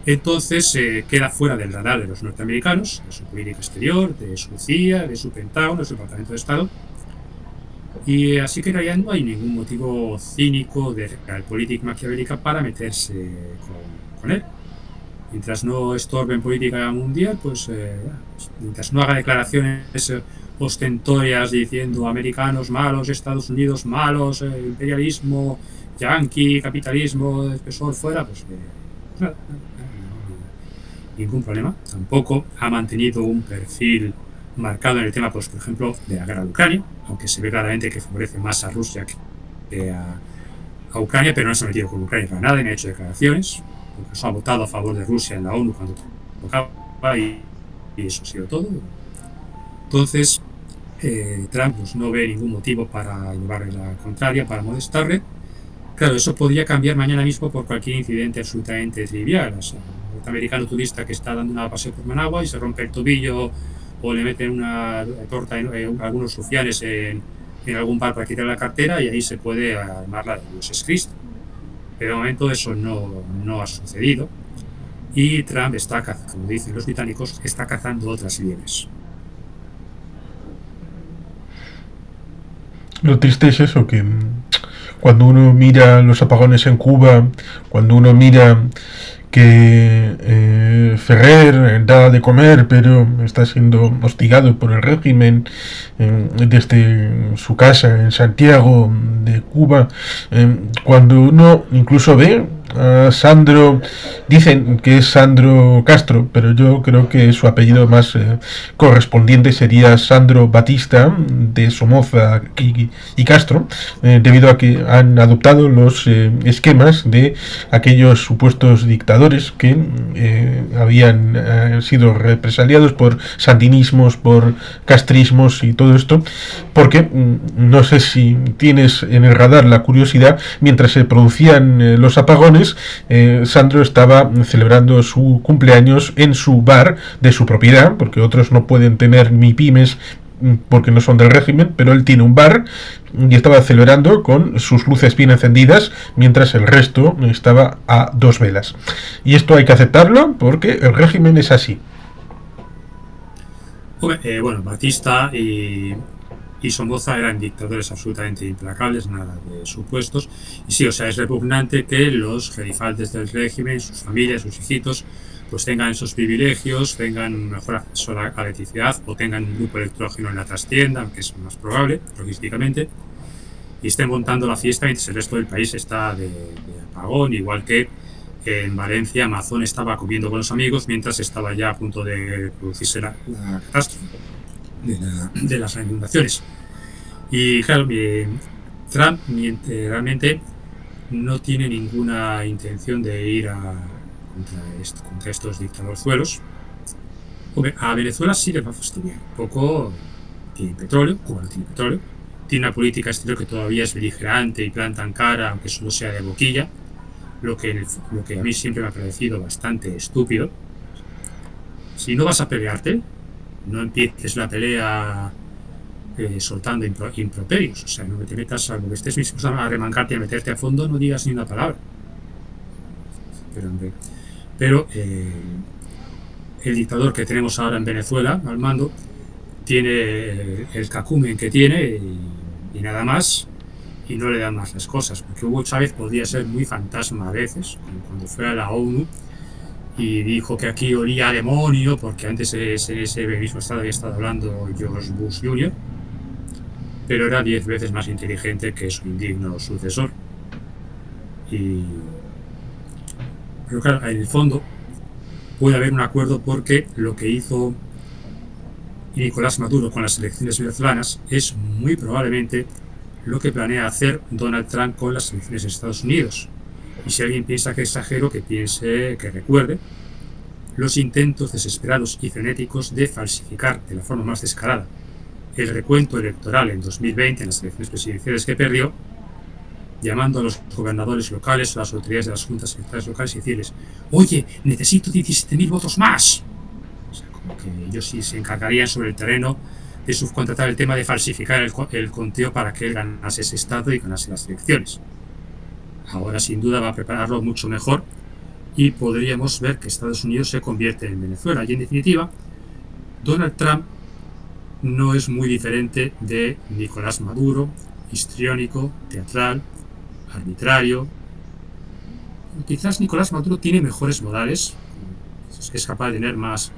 Entonces queda fuera del radar de los norteamericanos, de su política exterior, de su CIA, de su Pentágono, de su Departamento de Estado. Y así que en realidad no hay ningún motivo cínico de realpolitik maquiavélica para meterse con él. Mientras no estorbe en política mundial, pues mientras no haga declaraciones ostentorias diciendo americanos malos, Estados Unidos malos, imperialismo, yanqui, capitalismo, espesor fuera, pues nada, ningún problema. Tampoco ha mantenido un perfil marcado en el tema, pues por ejemplo, de la guerra de Ucrania, aunque se ve claramente que favorece más a Rusia que a Ucrania, pero no se ha metido con Ucrania para nada, ni ha hecho declaraciones, porque ha votado a favor de Rusia en la ONU cuando tocaba y eso ha sido todo. Entonces, Trump pues, no ve ningún motivo para llevarle la contraria, para molestarle. Claro, eso podría cambiar mañana mismo por cualquier incidente absolutamente trivial. O sea, un norteamericano turista que está dando una paseo por Managua y se rompe el tobillo o le meten una torta en algunos rufianes en algún bar para quitar la cartera y ahí se puede armar la de Dios es Cristo. Pero de momento eso no ha sucedido y Trump está, como dicen los británicos, está cazando otras liebres. Lo triste es eso, que cuando uno mira los apagones en Cuba, cuando uno mira que Ferrer da de comer pero está siendo hostigado por el régimen desde su casa en Santiago de Cuba, cuando uno incluso ve a Sandro, dicen que es Sandro Castro, pero yo creo que su apellido más correspondiente sería Sandro Batista de Somoza y Castro, debido a que han adoptado los esquemas de aquellos supuestos dictadores que habían sido represaliados por sandinismos, por castrismos y todo esto, porque no sé si tienes en el radar la curiosidad, mientras se producían los apagones, Sandro estaba celebrando su cumpleaños en su bar de su propiedad, porque otros no pueden tener ni pymes porque no son del régimen, pero él tiene un bar y estaba celebrando con sus luces bien encendidas mientras el resto estaba a dos velas. Y esto hay que aceptarlo porque el régimen es así. Bueno, Batista y Somoza eran dictadores absolutamente implacables, nada de supuestos. Y sí, o sea, es repugnante que los gerifaltes del régimen, sus familias, sus hijitos, pues tengan esos privilegios, tengan mejor acceso a la electricidad o tengan un grupo electrógeno en la trastienda, que es más probable, logísticamente, y estén montando la fiesta mientras el resto del país está de apagón, igual que en Valencia Amazon estaba comiendo con los amigos mientras estaba ya a punto de producirse la catástrofe de las inundaciones. Y claro, Trump realmente no tiene ninguna intención de ir contra estos dictadorzuelos. A Venezuela sí le va a fastidiar un poco. Tiene petróleo, Cuba no tiene petróleo, tiene una política exterior que todavía es beligerante y plantan cara, aunque solo sea de boquilla, lo que a mí siempre me ha parecido bastante estúpido. O si no vas a pelearte, no empieces la pelea soltando improperios. O sea, no te metas, salvo que estés dispuesto a remangarte y a meterte a fondo, no digas ni una palabra. Pero el dictador que tenemos ahora en Venezuela, al mando, tiene el cacumen que tiene y nada más, y no le dan más las cosas, porque Hugo Chávez podía ser muy fantasma a veces, como cuando fue a la ONU y dijo que aquí olía a demonio, porque antes en ese mismo estado había estado hablando George Bush Jr., pero era 10 veces más inteligente que su indigno sucesor. Pero claro, en el fondo puede haber un acuerdo, porque lo que hizo Nicolás Maduro con las elecciones venezolanas es muy probablemente lo que planea hacer Donald Trump con las elecciones de Estados Unidos. Y si alguien piensa que exagero, que recuerde los intentos desesperados y frenéticos de falsificar de la forma más descarada el recuento electoral en 2020 en las elecciones presidenciales que perdió, llamando a los gobernadores locales, a las autoridades de las juntas electorales locales y decirles: oye, necesito 17.000 votos más. O sea, como que ellos sí se encargarían sobre el terreno de subcontratar el tema de falsificar el conteo para que él ganase ese estado y ganase las elecciones. Ahora sin duda va a prepararlo mucho mejor y podríamos ver que Estados Unidos se convierte en Venezuela. Y en definitiva, Donald Trump no es muy diferente de Nicolás Maduro, histriónico, teatral, arbitrario. Quizás Nicolás Maduro tiene mejores modales, es capaz de tener más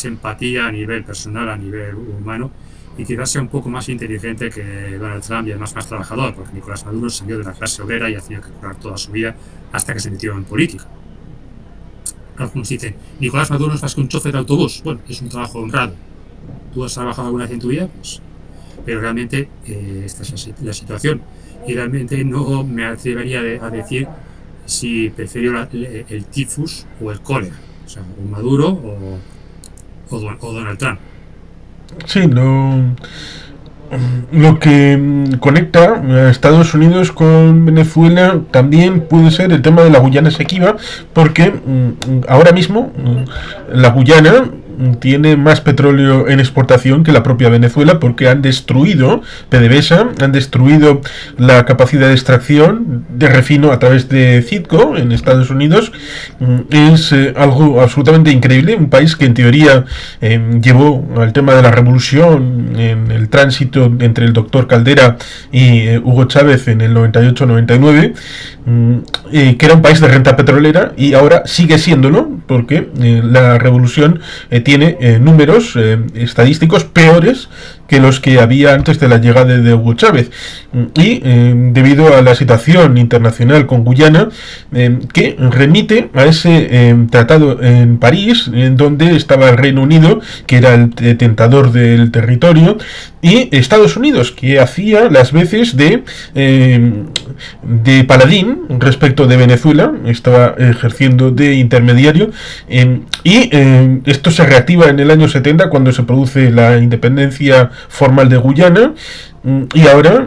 empatía a nivel personal, a nivel humano, y quizás sea un poco más inteligente que Donald Trump, y además más trabajador, porque Nicolás Maduro salió de la clase obrera y ha tenido que curar toda su vida hasta que se metió en política. Algunos dicen: Nicolás Maduro no es más que un chofer de autobús. Bueno, es un trabajo honrado. ¿Tú has trabajado alguna vez en tu vida? Pues, pero realmente esta es la situación, y realmente no me atrevería a decir si prefiero el tifus o el cólera, o sea, o Maduro o Donald Trump. Sí, lo que conecta a Estados Unidos con Venezuela también puede ser el tema de la Guyana Esequiba, porque ahora mismo la Guyana tiene más petróleo en exportación que la propia Venezuela, porque han destruido PDVSA, han destruido la capacidad de extracción de refino a través de Citgo en Estados Unidos. Es algo absolutamente increíble, un país que en teoría llevó al tema de la revolución en el tránsito entre el doctor Caldera y Hugo Chávez en el 98-99, que era un país de renta petrolera, y ahora sigue siéndolo, porque la revolución tiene números estadísticos peores que los que había antes de la llegada de Hugo Chávez, y debido a la situación internacional con Guyana, que remite a ese tratado en París, en donde estaba el Reino Unido, que era el detentador del territorio, y Estados Unidos, que hacía las veces de paladín respecto de Venezuela, estaba ejerciendo de intermediario, y esto se reactiva en el año 70, cuando se produce la independencia formal de Guyana. Y ahora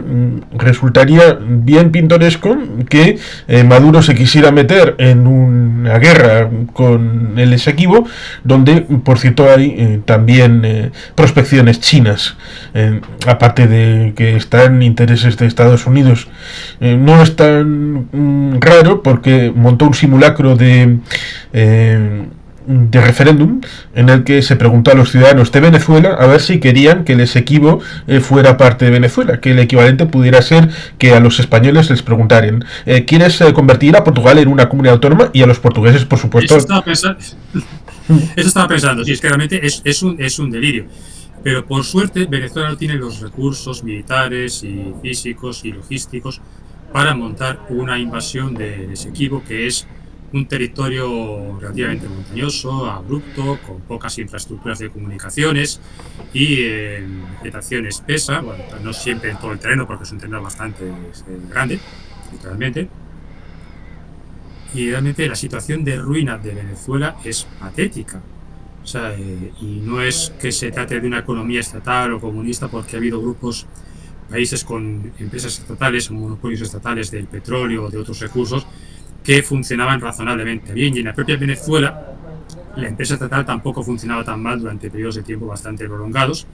resultaría bien pintoresco que Maduro se quisiera meter en una guerra con el Esequibo, donde, por cierto, hay también prospecciones chinas, aparte de que están intereses de Estados Unidos. No es tan raro, porque montó un simulacro de referéndum en el que se preguntó a los ciudadanos de Venezuela a ver si querían que el Esequibo fuera parte de Venezuela, que el equivalente pudiera ser que a los españoles les preguntaran: ¿quieres convertir a Portugal en una comunidad autónoma? Y a los portugueses, por supuesto. Eso estaba pensando, sí, es que realmente es un delirio. Pero por suerte Venezuela no tiene los recursos militares y físicos y logísticos para montar una invasión del Esequibo, que es un territorio relativamente montañoso, abrupto, con pocas infraestructuras de comunicaciones y vegetación espesa. Bueno, no siempre en todo el terreno, porque es un terreno bastante grande, literalmente. Y realmente la situación de ruina de Venezuela es patética. O sea, y no es que se trate de una economía estatal o comunista, porque ha habido países con empresas estatales o monopolios estatales del petróleo o de otros recursos que funcionaban razonablemente bien, y en la propia Venezuela la empresa estatal tampoco funcionaba tan mal durante periodos de tiempo bastante prolongados.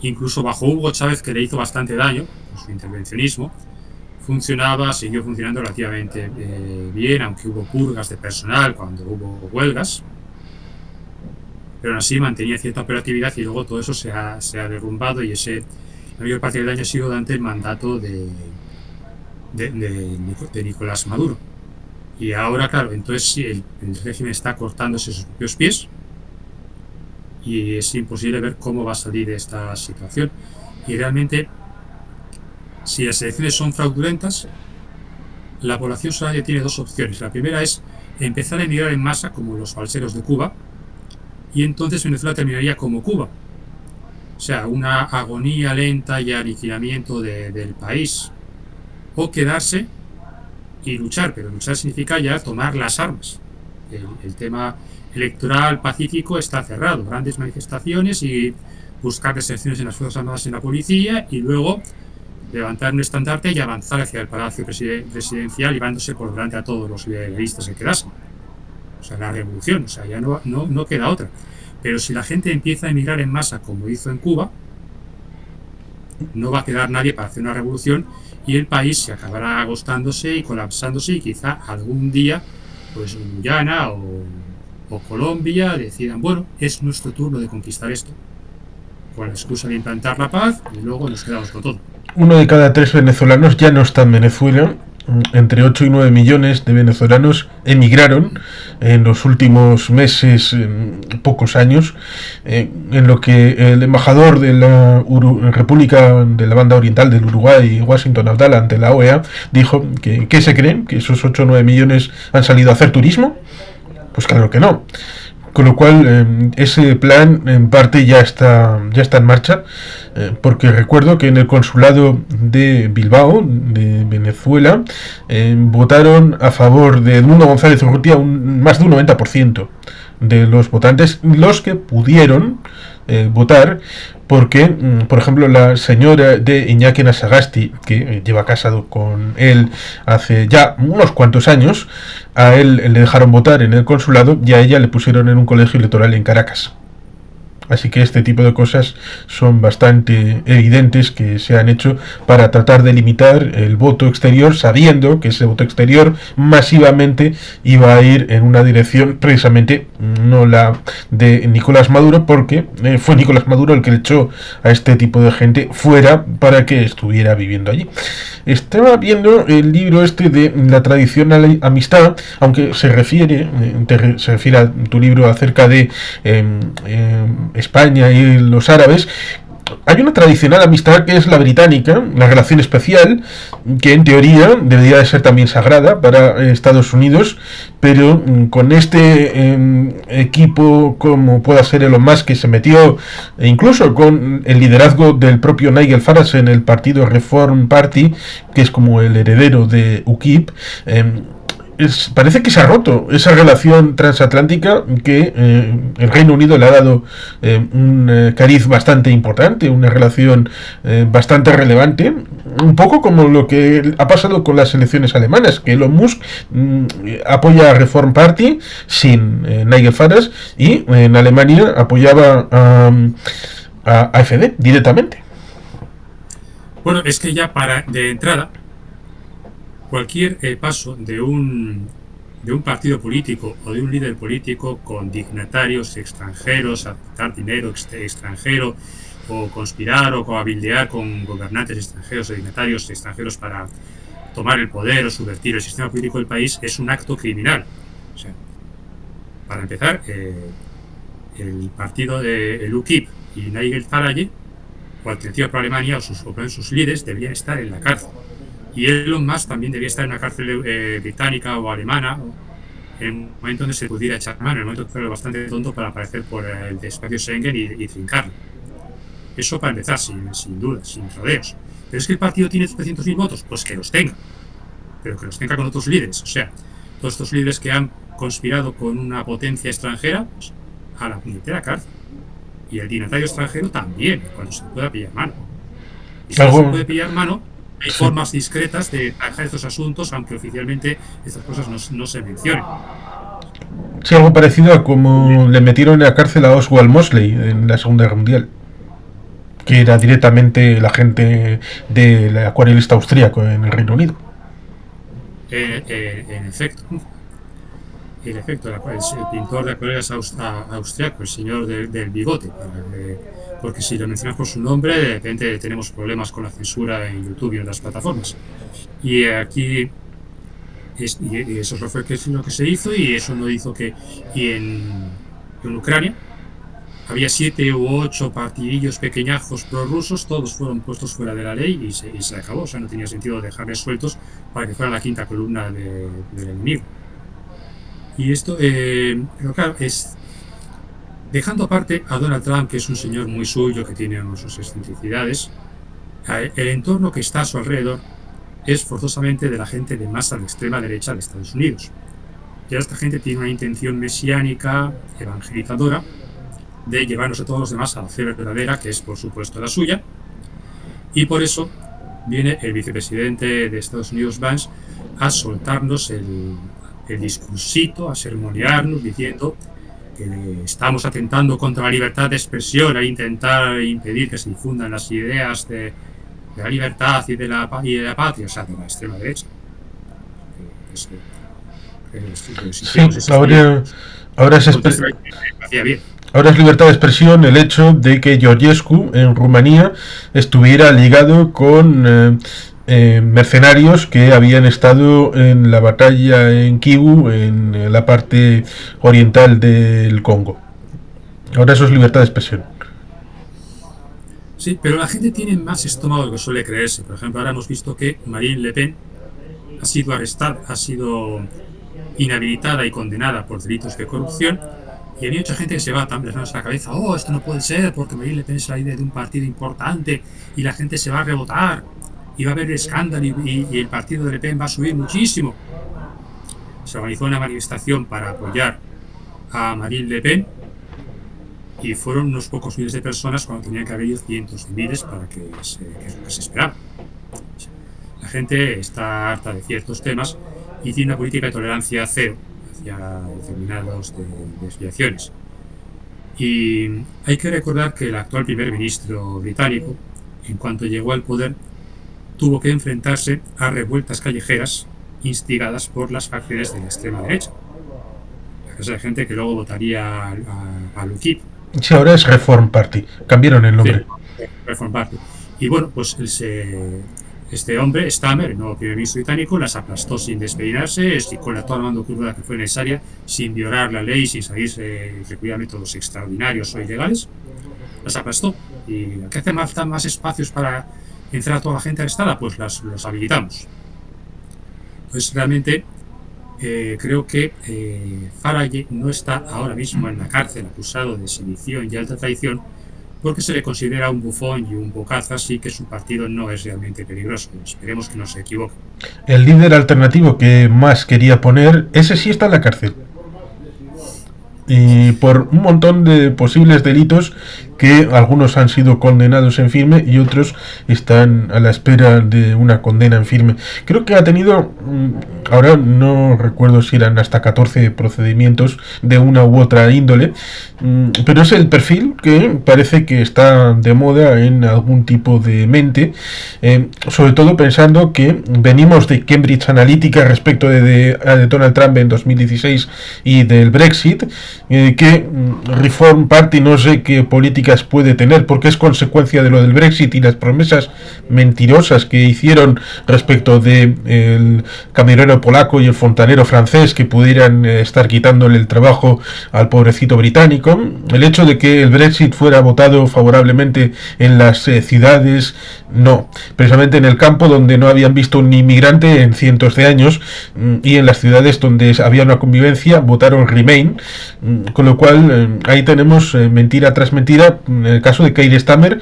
Incluso bajo Hugo Chávez, que le hizo bastante daño con su intervencionismo, siguió funcionando relativamente bien, aunque hubo purgas de personal cuando hubo huelgas, pero aún así mantenía cierta operatividad y luego todo eso se ha derrumbado y la mayor parte del daño ha sido durante el mandato de Nicolás Maduro. Y ahora, claro, entonces sí, el régimen está cortándose sus propios pies y es imposible ver cómo va a salir de esta situación. Y realmente, si las elecciones son fraudulentas, la población somalí tiene dos opciones. La primera es empezar a emigrar en masa, como los balseros de Cuba, y entonces Venezuela terminaría como Cuba. O sea, una agonía lenta y aniquilamiento del país. O quedarse y luchar, pero luchar significa ya tomar las armas. El tema electoral pacífico está cerrado, grandes manifestaciones y buscar deserciones en las Fuerzas Armadas y en la policía y luego levantar un estandarte y avanzar hacia el palacio presidencial llevándose por delante a todos los idealistas que quedasen. O sea, la revolución, o sea, ya no queda otra. Pero si la gente empieza a emigrar en masa como hizo en Cuba, no va a quedar nadie para hacer una revolución y el país se acabará agostándose y colapsándose y quizá algún día pues Guyana o Colombia decidan, bueno, es nuestro turno de conquistar esto, con la excusa de implantar la paz y luego nos quedamos con todo. 1 de cada 3 venezolanos ya no está en Venezuela. Entre 8 y 9 millones de venezolanos emigraron en los últimos meses, pocos años, en lo que el embajador de la República de la Banda Oriental del Uruguay, Washington Abdala, ante la OEA, dijo que ¿qué se creen? ¿Que esos 8 o 9 millones han salido a hacer turismo? Pues claro que no. Con lo cual, ese plan en parte ya está en marcha, porque recuerdo que en el consulado de Bilbao, de Venezuela, votaron a favor de Edmundo González Urrutia más de un 90% de los votantes, los que pudieron votar, porque, por ejemplo, la señora de Iñaki Anasagasti, que lleva casado con él hace ya unos cuantos años, a él le dejaron votar en el consulado y a ella le pusieron en un colegio electoral en Caracas. Así que este tipo de cosas son bastante evidentes que se han hecho para tratar de limitar el voto exterior, sabiendo que ese voto exterior masivamente iba a ir en una dirección precisamente no la de Nicolás Maduro, porque fue Nicolás Maduro el que le echó a este tipo de gente fuera para que estuviera viviendo allí. Estaba viendo el libro este de la tradicional amistad, aunque se refiere a tu libro acerca de España y los árabes. Hay una tradicional amistad que es la británica, la relación especial, que en teoría debería de ser también sagrada para Estados Unidos, pero con este equipo como pueda ser Elon Musk, que se metió, e incluso con el liderazgo del propio Nigel Farage en el partido Reform Party, que es como el heredero de UKIP, parece que se ha roto esa relación transatlántica que el Reino Unido le ha dado un cariz bastante importante, una relación bastante relevante, un poco como lo que ha pasado con las elecciones alemanas, que Elon Musk apoya a Reform Party sin Nigel Farage y en Alemania apoyaba a AfD directamente. Bueno, es que ya de entrada cualquier paso de un partido político o de un líder político con dignatarios extranjeros, aceptar dinero extranjero o conspirar o cohabildear con gobernantes extranjeros o dignatarios extranjeros para tomar el poder o subvertir el sistema político del país es un acto criminal. O sea, para empezar, el partido del UKIP y Nigel Farage o Alternativa por Alemania o sus líderes deberían estar en la cárcel. Y Elon Musk también debía estar en una cárcel británica o alemana en el momento donde se pudiera echar mano, en el momento que era bastante tonto para aparecer por el espacio Schengen y trincarlo. Eso para empezar, sin duda, sin rodeos. Pero es que el partido tiene 300.000 votos, pues que los tenga. Pero que los tenga con otros líderes. O sea, todos estos líderes que han conspirado con una potencia extranjera, pues, a la puñetera cárcel. Y el dignatario extranjero también, cuando se pueda pillar mano. Y si no se puede pillar mano, hay formas discretas de trabajar estos asuntos, aunque oficialmente estas cosas no se mencionen. Sí, algo parecido a como le metieron en la cárcel a Oswald Mosley en la Segunda Guerra Mundial, que era directamente el agente del acuarelista austríaco en el Reino Unido. En efecto, el pintor de acuarelas austriaco, el señor del bigote, porque si lo mencionas por su nombre, de repente tenemos problemas con la censura en YouTube y en otras plataformas. Y aquí, y eso fue lo que se hizo, y eso no hizo que. Y en Ucrania había 7 u 8 partidillos pequeñajos prorrusos, todos fueron puestos fuera de la ley y se acabó. O sea, no tenía sentido dejarles sueltos para que fueran la quinta columna del enemigo. Y esto, pero claro, es dejando aparte a Donald Trump, que es un señor muy suyo, que tiene sus excentricidades, el entorno que está a su alrededor es forzosamente de la gente de más a la extrema derecha de Estados Unidos. Ya esta gente tiene una intención mesiánica, evangelizadora, de llevarnos a todos los demás a la fe verdadera, que es por supuesto la suya, y por eso viene el vicepresidente de Estados Unidos, Vance, a soltarnos el discursito, a sermonearnos diciendo que estamos atentando contra la libertad de expresión, a intentar impedir que se difundan las ideas de la libertad y de la patria, o sea, de la extrema derecha. Ahora es libertad de expresión el hecho de que Georgescu en Rumanía estuviera ligado con mercenarios que habían estado en la batalla en Kivu, en la parte oriental del Congo. Ahora eso es libertad de expresión. Sí, pero la gente tiene más estómago de lo que suele creerse. Por ejemplo, ahora hemos visto que Marine Le Pen ha sido arrestada, ha sido inhabilitada y condenada por delitos de corrupción, y hay mucha gente que se va tan las manos a la cabeza: oh, esto no puede ser porque Marine Le Pen es la líder de un partido importante y la gente se va a rebotar y va a haber escándalo y el partido de Le Pen va a subir muchísimo. Se organizó una manifestación para apoyar a Marine Le Pen y fueron unos pocos miles de personas cuando tenían que haber ido cientos de miles para que es lo que se esperaba. La gente está harta de ciertos temas y tiene una política de tolerancia cero hacia determinadas desviaciones. Y hay que recordar que el actual primer ministro británico, en cuanto llegó al poder, tuvo que enfrentarse a revueltas callejeras instigadas por las facciones de la extrema derecha. Esa gente que luego votaría al UKIP. Sí, ahora es Reform Party. Cambiaron el nombre. Sí, Reform Party. Y bueno, pues este hombre, Starmer, el nuevo primer ministro británico, las aplastó sin despeinarse, con toda la mano curva que fue necesaria, sin violar la ley, sin salirse, recurrir a métodos extraordinarios o ilegales. Las aplastó. ¿Y qué hace falta más espacios para entrar a toda la gente arrestada? Pues los habilitamos. Entonces, realmente, creo que Farage no está ahora mismo en la cárcel acusado de sedición y alta traición porque se le considera un bufón y un bocazas y que su partido no es realmente peligroso. Esperemos que no se equivoque. El líder alternativo que más quería poner, ese sí está en la cárcel. Y por un montón de posibles delitos que algunos han sido condenados en firme y otros están a la espera de una condena en firme. Creo que ha tenido, ahora no recuerdo si eran hasta 14 procedimientos de una u otra índole, pero es el perfil que parece que está de moda en algún tipo de mente, sobre todo pensando que venimos de Cambridge Analytica respecto de Donald Trump en 2016 y del Brexit, que Reform Party no sé qué políticas puede tener porque es consecuencia de lo del Brexit y las promesas mentirosas que hicieron respecto de el camionero polaco y el fontanero francés que pudieran estar quitándole el trabajo al pobrecito británico. El hecho de que el Brexit fuera votado favorablemente en las ciudades, no, precisamente en el campo donde no habían visto un inmigrante en cientos de años, y en las ciudades donde había una convivencia votaron Remain, con lo cual ahí tenemos mentira tras mentira. En el caso de Keir Starmer,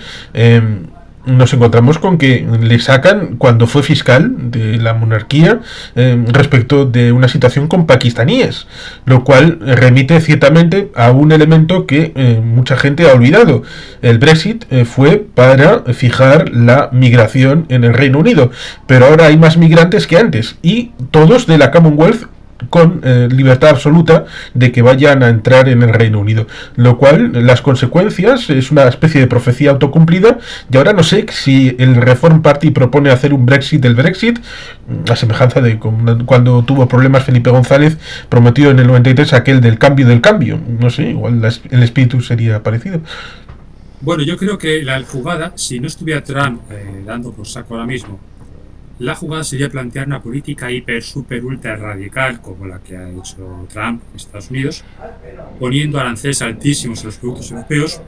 nos encontramos con que le sacan cuando fue fiscal de la monarquía respecto de una situación con pakistaníes, lo cual remite ciertamente a un elemento que mucha gente ha olvidado. El Brexit fue para fijar la migración en el Reino Unido, pero ahora hay más migrantes que antes y todos de la Commonwealth con libertad absoluta de que vayan a entrar en el Reino Unido. Lo cual, las consecuencias, es una especie de profecía autocumplida, y ahora no sé si el Reform Party propone hacer un Brexit del Brexit, a semejanza de cuando tuvo problemas Felipe González, prometido en el 93 aquel del cambio del cambio. No sé, igual el espíritu sería parecido. Bueno, yo creo que la jugada, si no estuviera Trump dando por saco ahora mismo, la jugada sería plantear una política hiper, super, ultra radical como la que ha hecho Trump en Estados Unidos, poniendo aranceles altísimos a los productos europeos,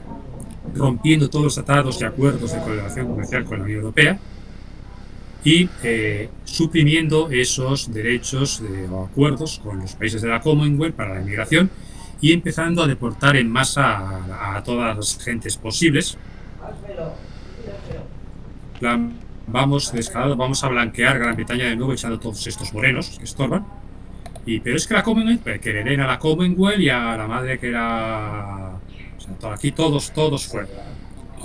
rompiendo todos los tratados y acuerdos de colaboración comercial con la Unión Europea y suprimiendo esos derechos o acuerdos con los países de la Commonwealth para la inmigración y empezando a deportar en masa a todas las gentes posibles. Vamos a blanquear Gran Bretaña de nuevo echando todos estos morenos que estorban. Pero es que la Commonwealth, que le den a la Commonwealth y a la madre que era... O sea, aquí todos fuera.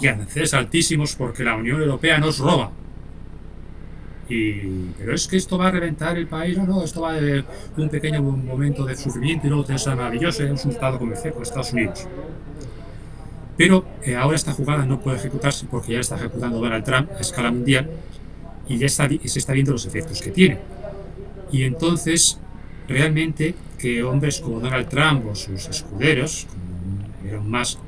Y aranceles altísimos porque la Unión Europea nos roba. Pero es que esto va a reventar el país, no, esto va de un pequeño momento de sufrimiento y luego tenemos a maravilloso, es un estado comercial con Estados Unidos. Pero ahora esta jugada no puede ejecutarse porque ya está ejecutando Donald Trump a escala mundial y ya se está viendo los efectos que tiene. Y entonces, realmente, que hombres como Donald Trump o sus escuderos, como Elon Musk,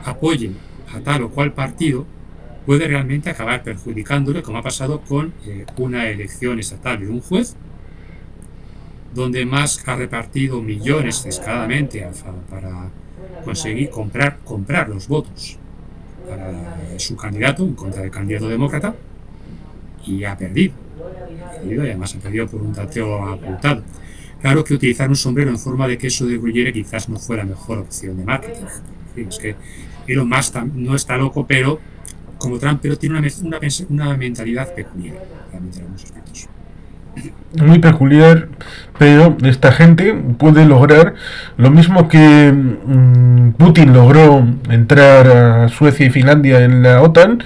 apoyen a tal o cual partido, puede realmente acabar perjudicándole, como ha pasado con una elección estatal de un juez, donde Musk ha repartido millones descaradamente para conseguir comprar los votos para su candidato en contra del candidato demócrata y ha perdido y además ha perdido por un tanteo apuntado. Claro que utilizar un sombrero en forma de queso de gruyere quizás no fuera la mejor opción de marketing. En fin, es que Elon Musk no está loco, pero como Trump, pero tiene una mentalidad peculiar, realmente en algunos aspectos. Muy peculiar, pero esta gente puede lograr lo mismo que Putin logró entrar a Suecia y Finlandia en la OTAN.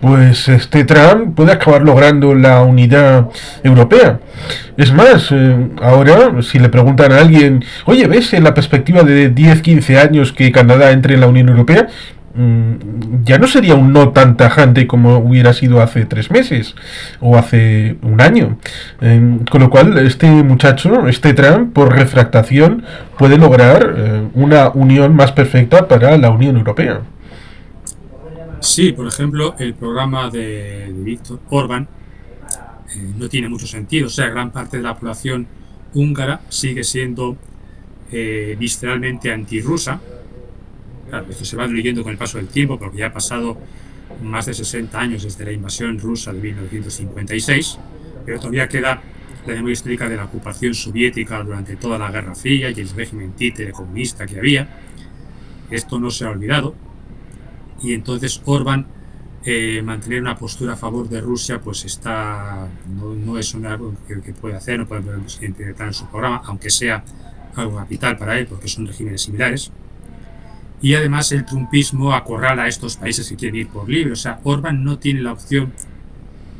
Pues Trump puede acabar logrando la unidad europea. Es más, ahora si le preguntan a alguien, oye, ¿ves en la perspectiva de 10-15 años que Canadá entre en la Unión Europea? Ya no sería un no tan tajante como hubiera sido hace 3 meses o hace un año. Con lo cual, este muchacho, Trump, por refractación, puede lograr una unión más perfecta para la Unión Europea. Sí, por ejemplo, el programa de Víctor Orbán no tiene mucho sentido. O sea, gran parte de la población húngara sigue siendo visceralmente antirrusa. Claro, esto se va diluyendo con el paso del tiempo porque ya ha pasado más de 60 años desde la invasión rusa de 1956, pero todavía queda la memoria histórica de la ocupación soviética durante toda la Guerra Fría y el régimen títere comunista que había. Esto no se ha olvidado y entonces Orbán mantener una postura a favor de Rusia pues no es algo que puede hacer, no puede implementar en su programa, aunque sea algo capital para él porque son regímenes similares. Y además el trumpismo acorrala a estos países que quieren ir por libre. O sea, Orbán no tiene la opción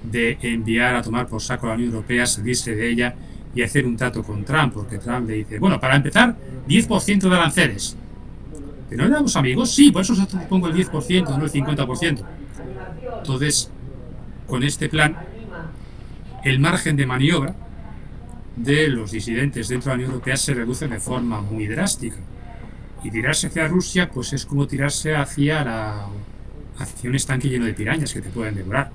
de enviar a tomar por saco a la Unión Europea, salirse de ella y hacer un trato con Trump, porque Trump le dice, bueno, para empezar, 10% de aranceles. ¿Pero no éramos amigos? Sí, por eso os pongo el 10%, no el 50%. Entonces, con este plan, el margen de maniobra de los disidentes dentro de la Unión Europea se reduce de forma muy drástica. Y tirarse hacia Rusia, pues es como tirarse hacia un estanque lleno de pirañas que te pueden devorar.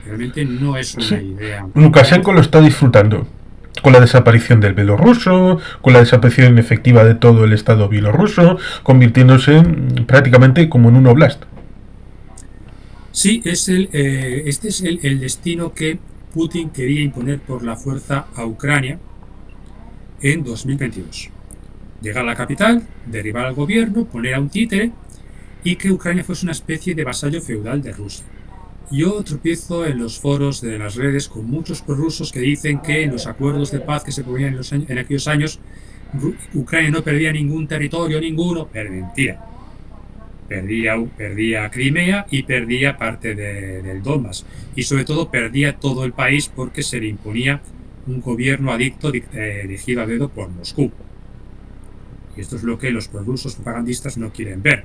Realmente no es una idea. Lukashenko lo está disfrutando. Con la desaparición del bielorruso, con la desaparición efectiva de todo el Estado bielorruso, convirtiéndose prácticamente como en un oblast. Sí, este es el destino que Putin quería imponer por la fuerza a Ucrania en 2022. Llegar a la capital, derribar al gobierno, poner a un títere y que Ucrania fuese una especie de vasallo feudal de Rusia. Yo tropiezo en los foros de las redes con muchos prorrusos que dicen que en los acuerdos de paz que se ponían en aquellos años Ucrania no perdía ningún territorio, ninguno, pero mentira. Perdía Crimea y perdía parte del Donbass y sobre todo perdía todo el país porque se le imponía un gobierno adicto dirigido a dedo por Moscú. Y esto es lo que los prorrusos propagandistas no quieren ver.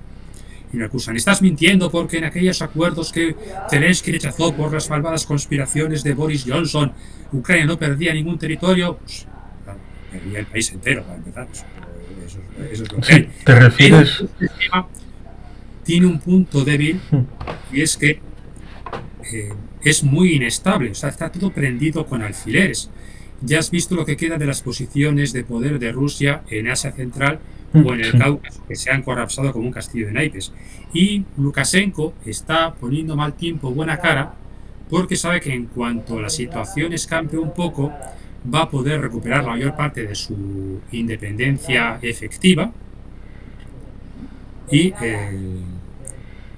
Y me acusan, estás mintiendo porque en aquellos acuerdos que Zelensky rechazó por las malvadas conspiraciones de Boris Johnson, Ucrania no perdía ningún territorio. Pues, claro, perdía el país entero, para empezar. Eso es lo que hay. ¿Te refieres? Pero este tema tiene un punto débil, y es que es muy inestable, o sea, está todo prendido con alfileres. Ya has visto lo que queda de las posiciones de poder de Rusia en Asia Central o en el Cáucaso, que se han colapsado como un castillo de naipes. Y Lukashenko está poniendo mal tiempo, buena cara, porque sabe que en cuanto la situación escampe un poco, va a poder recuperar la mayor parte de su independencia efectiva y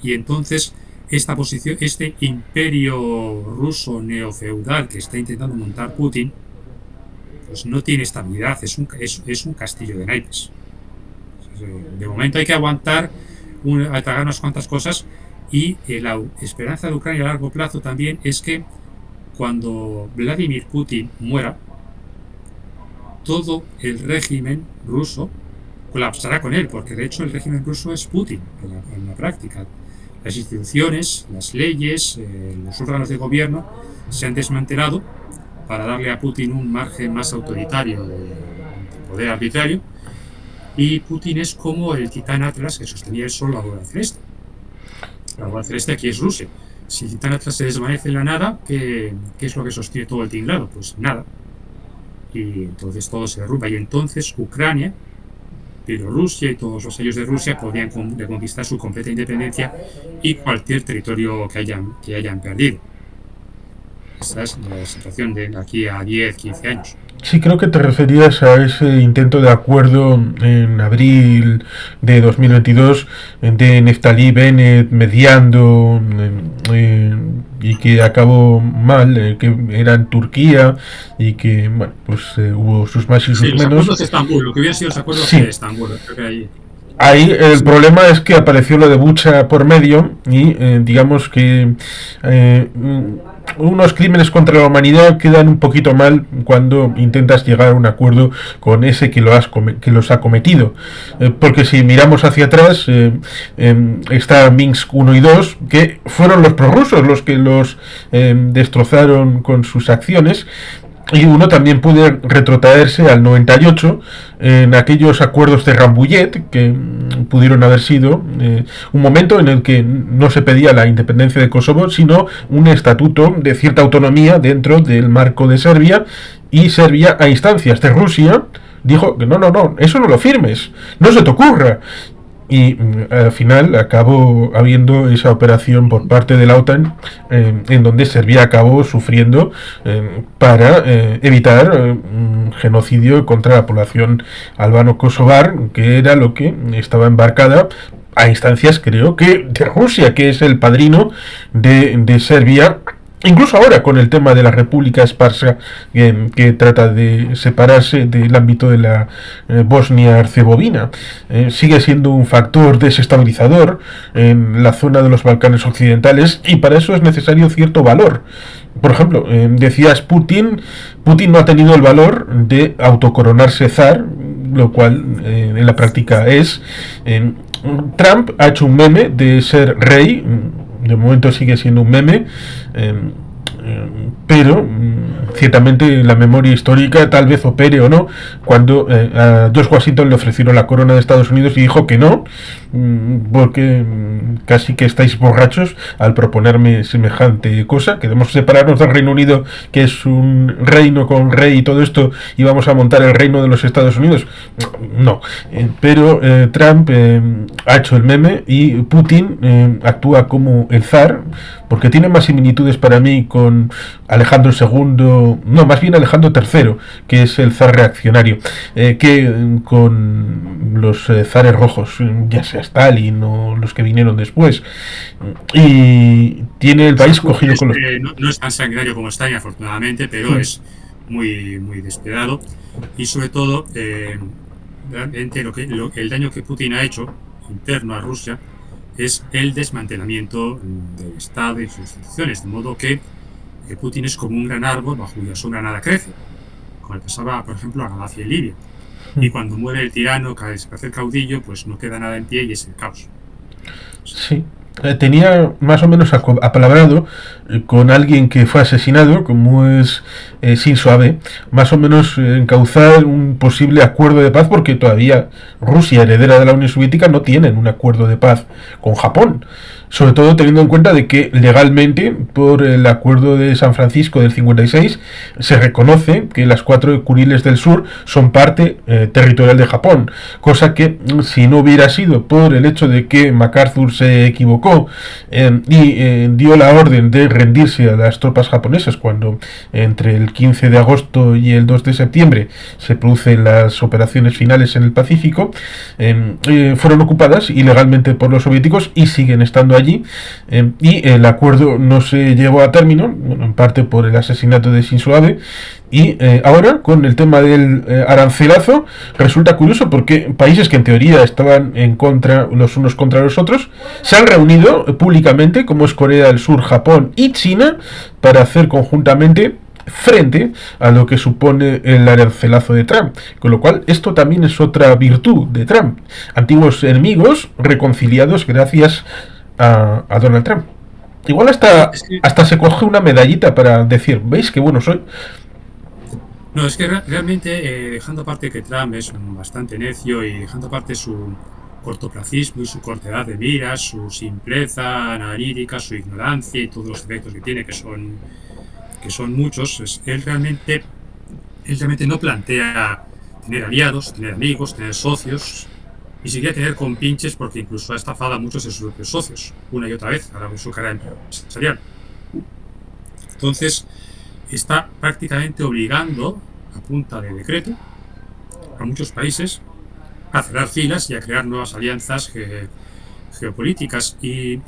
entonces esta posición, este imperio ruso neofeudal que está intentando montar Putin, pues no tiene estabilidad, es un castillo de naipes. De momento hay que aguantar, tragar unas cuantas cosas, y la esperanza de Ucrania a largo plazo también es que cuando Vladimir Putin muera, todo el régimen ruso colapsará con él, porque de hecho el régimen ruso es Putin en la práctica. Las instituciones, las leyes, los órganos de gobierno se han desmantelado para darle a Putin un margen más autoritario de poder arbitrario, y Putin es como el titán Atlas que sostenía el sol, la bola celeste. La bola celeste aquí es Rusia. Si el titán Atlas se desvanece en la nada, ¿qué es lo que sostiene todo el tinglado? Pues nada. Y entonces todo se derrumba, y entonces Ucrania, Bielorrusia y todos los sellos de Rusia podrían reconquistar su completa independencia y cualquier territorio que hayan perdido. Esa es la situación de aquí a 10, 15 años. Sí, creo que te referías a ese intento de acuerdo en abril de 2022 de Naftali Bennett mediando y que acabó mal, que era en Turquía y que, bueno, pues hubo sus más y sus menos. Los acuerdos de Estambul, lo que hubiera sido los acuerdos de Estambul, creo que ahí el problema es que apareció lo de Bucha por medio y digamos que unos crímenes contra la humanidad quedan un poquito mal cuando intentas llegar a un acuerdo con ese que los ha cometido, porque si miramos hacia atrás está Minsk 1 y 2, que fueron los prorrusos los que los destrozaron con sus acciones. Y uno también puede retrotraerse al 98 en aquellos acuerdos de Rambouillet que pudieron haber sido un momento en el que no se pedía la independencia de Kosovo, sino un estatuto de cierta autonomía dentro del marco de Serbia, y Serbia, a instancias de Rusia, dijo que no, eso no lo firmes, no se te ocurra. Y al final acabó habiendo esa operación por parte de la OTAN en donde Serbia acabó sufriendo para evitar un genocidio contra la población albano-kosovar, que era lo que estaba embarcada a instancias, creo que, de Rusia, que es el padrino de Serbia. Incluso ahora con el tema de la República Esparsa, que trata de separarse del ámbito de la Bosnia-Herzegovina, sigue siendo un factor desestabilizador en la zona de los Balcanes occidentales, y para eso es necesario cierto valor. Por ejemplo, decías Putin no ha tenido el valor de autocoronarse zar, lo cual en la práctica es. Trump ha hecho un meme de ser rey. De momento sigue siendo un meme, pero ciertamente la memoria histórica tal vez opere o no. Cuando a George Washington le ofrecieron la corona de Estados Unidos y dijo que no, porque casi que estáis borrachos al proponerme semejante cosa, queremos separarnos del Reino Unido, que es un reino con rey y todo esto, y vamos a montar el reino de los Estados Unidos. No, pero Trump ha hecho el meme, y Putin actúa como el zar, porque tiene más similitudes para mí con Alejandro II, no, más bien Alejandro III, que es el zar reaccionario, que con los zares rojos, ya sea Stalin o los que vinieron después. Y tiene el país cogido con los... No es tan sanguinario como Stalin, afortunadamente, pero es muy, muy despiadado, y sobre todo realmente el daño que Putin ha hecho interno a Rusia es el desmantelamiento del Estado y sus instituciones, de modo que Putin es como un gran árbol bajo cuya sombra nada crece. como le pasaba, por ejemplo, a Gaddafi en Libia. Y cuando muere el tirano, desaparece el caudillo, pues no queda nada en pie y es el caos. Sí. Tenía más o menos apalabrado con alguien que fue asesinado, como es Shinzo Abe, más o menos encauzar un posible acuerdo de paz, porque todavía Rusia, heredera de la Unión Soviética, no tienen un acuerdo de paz con Japón. Sobre todo teniendo en cuenta de que legalmente, por el acuerdo de San Francisco del 56, se reconoce que las 4 Kuriles del sur son parte territorial de Japón, cosa que si no hubiera sido por el hecho de que MacArthur se equivocó y dio la orden de rendirse a las tropas japonesas cuando entre el 15 de agosto y el 2 de septiembre se producen las operaciones finales en el Pacífico, fueron ocupadas ilegalmente por los soviéticos y siguen estando allí, y el acuerdo no se llevó a término, bueno, en parte por el asesinato de Shinzo Abe. Y ahora, con el tema del arancelazo, resulta curioso porque países que en teoría estaban en contra los unos contra los otros se han reunido públicamente, como es Corea del Sur, Japón y China, para hacer conjuntamente frente a lo que supone el arancelazo de Trump. Con lo cual, esto también es otra virtud de Trump. Antiguos enemigos reconciliados gracias a Donald Trump. Igual hasta se coge una medallita para decir, ¿veis qué bueno soy? No, es que realmente, dejando aparte que Trump es bastante necio y dejando aparte su cortoplacismo y su cortedad de miras, su simpleza analítica, su ignorancia y todos los defectos que tiene, que son muchos, él realmente no plantea tener aliados, tener amigos, tener socios, ni siquiera tener compinches, porque incluso ha estafado a muchos de sus propios socios, una y otra vez, a con su carrera empresarial. Entonces, está prácticamente obligando, a punta de decreto, a muchos países a cerrar filas y a crear nuevas alianzas geopolíticas. Y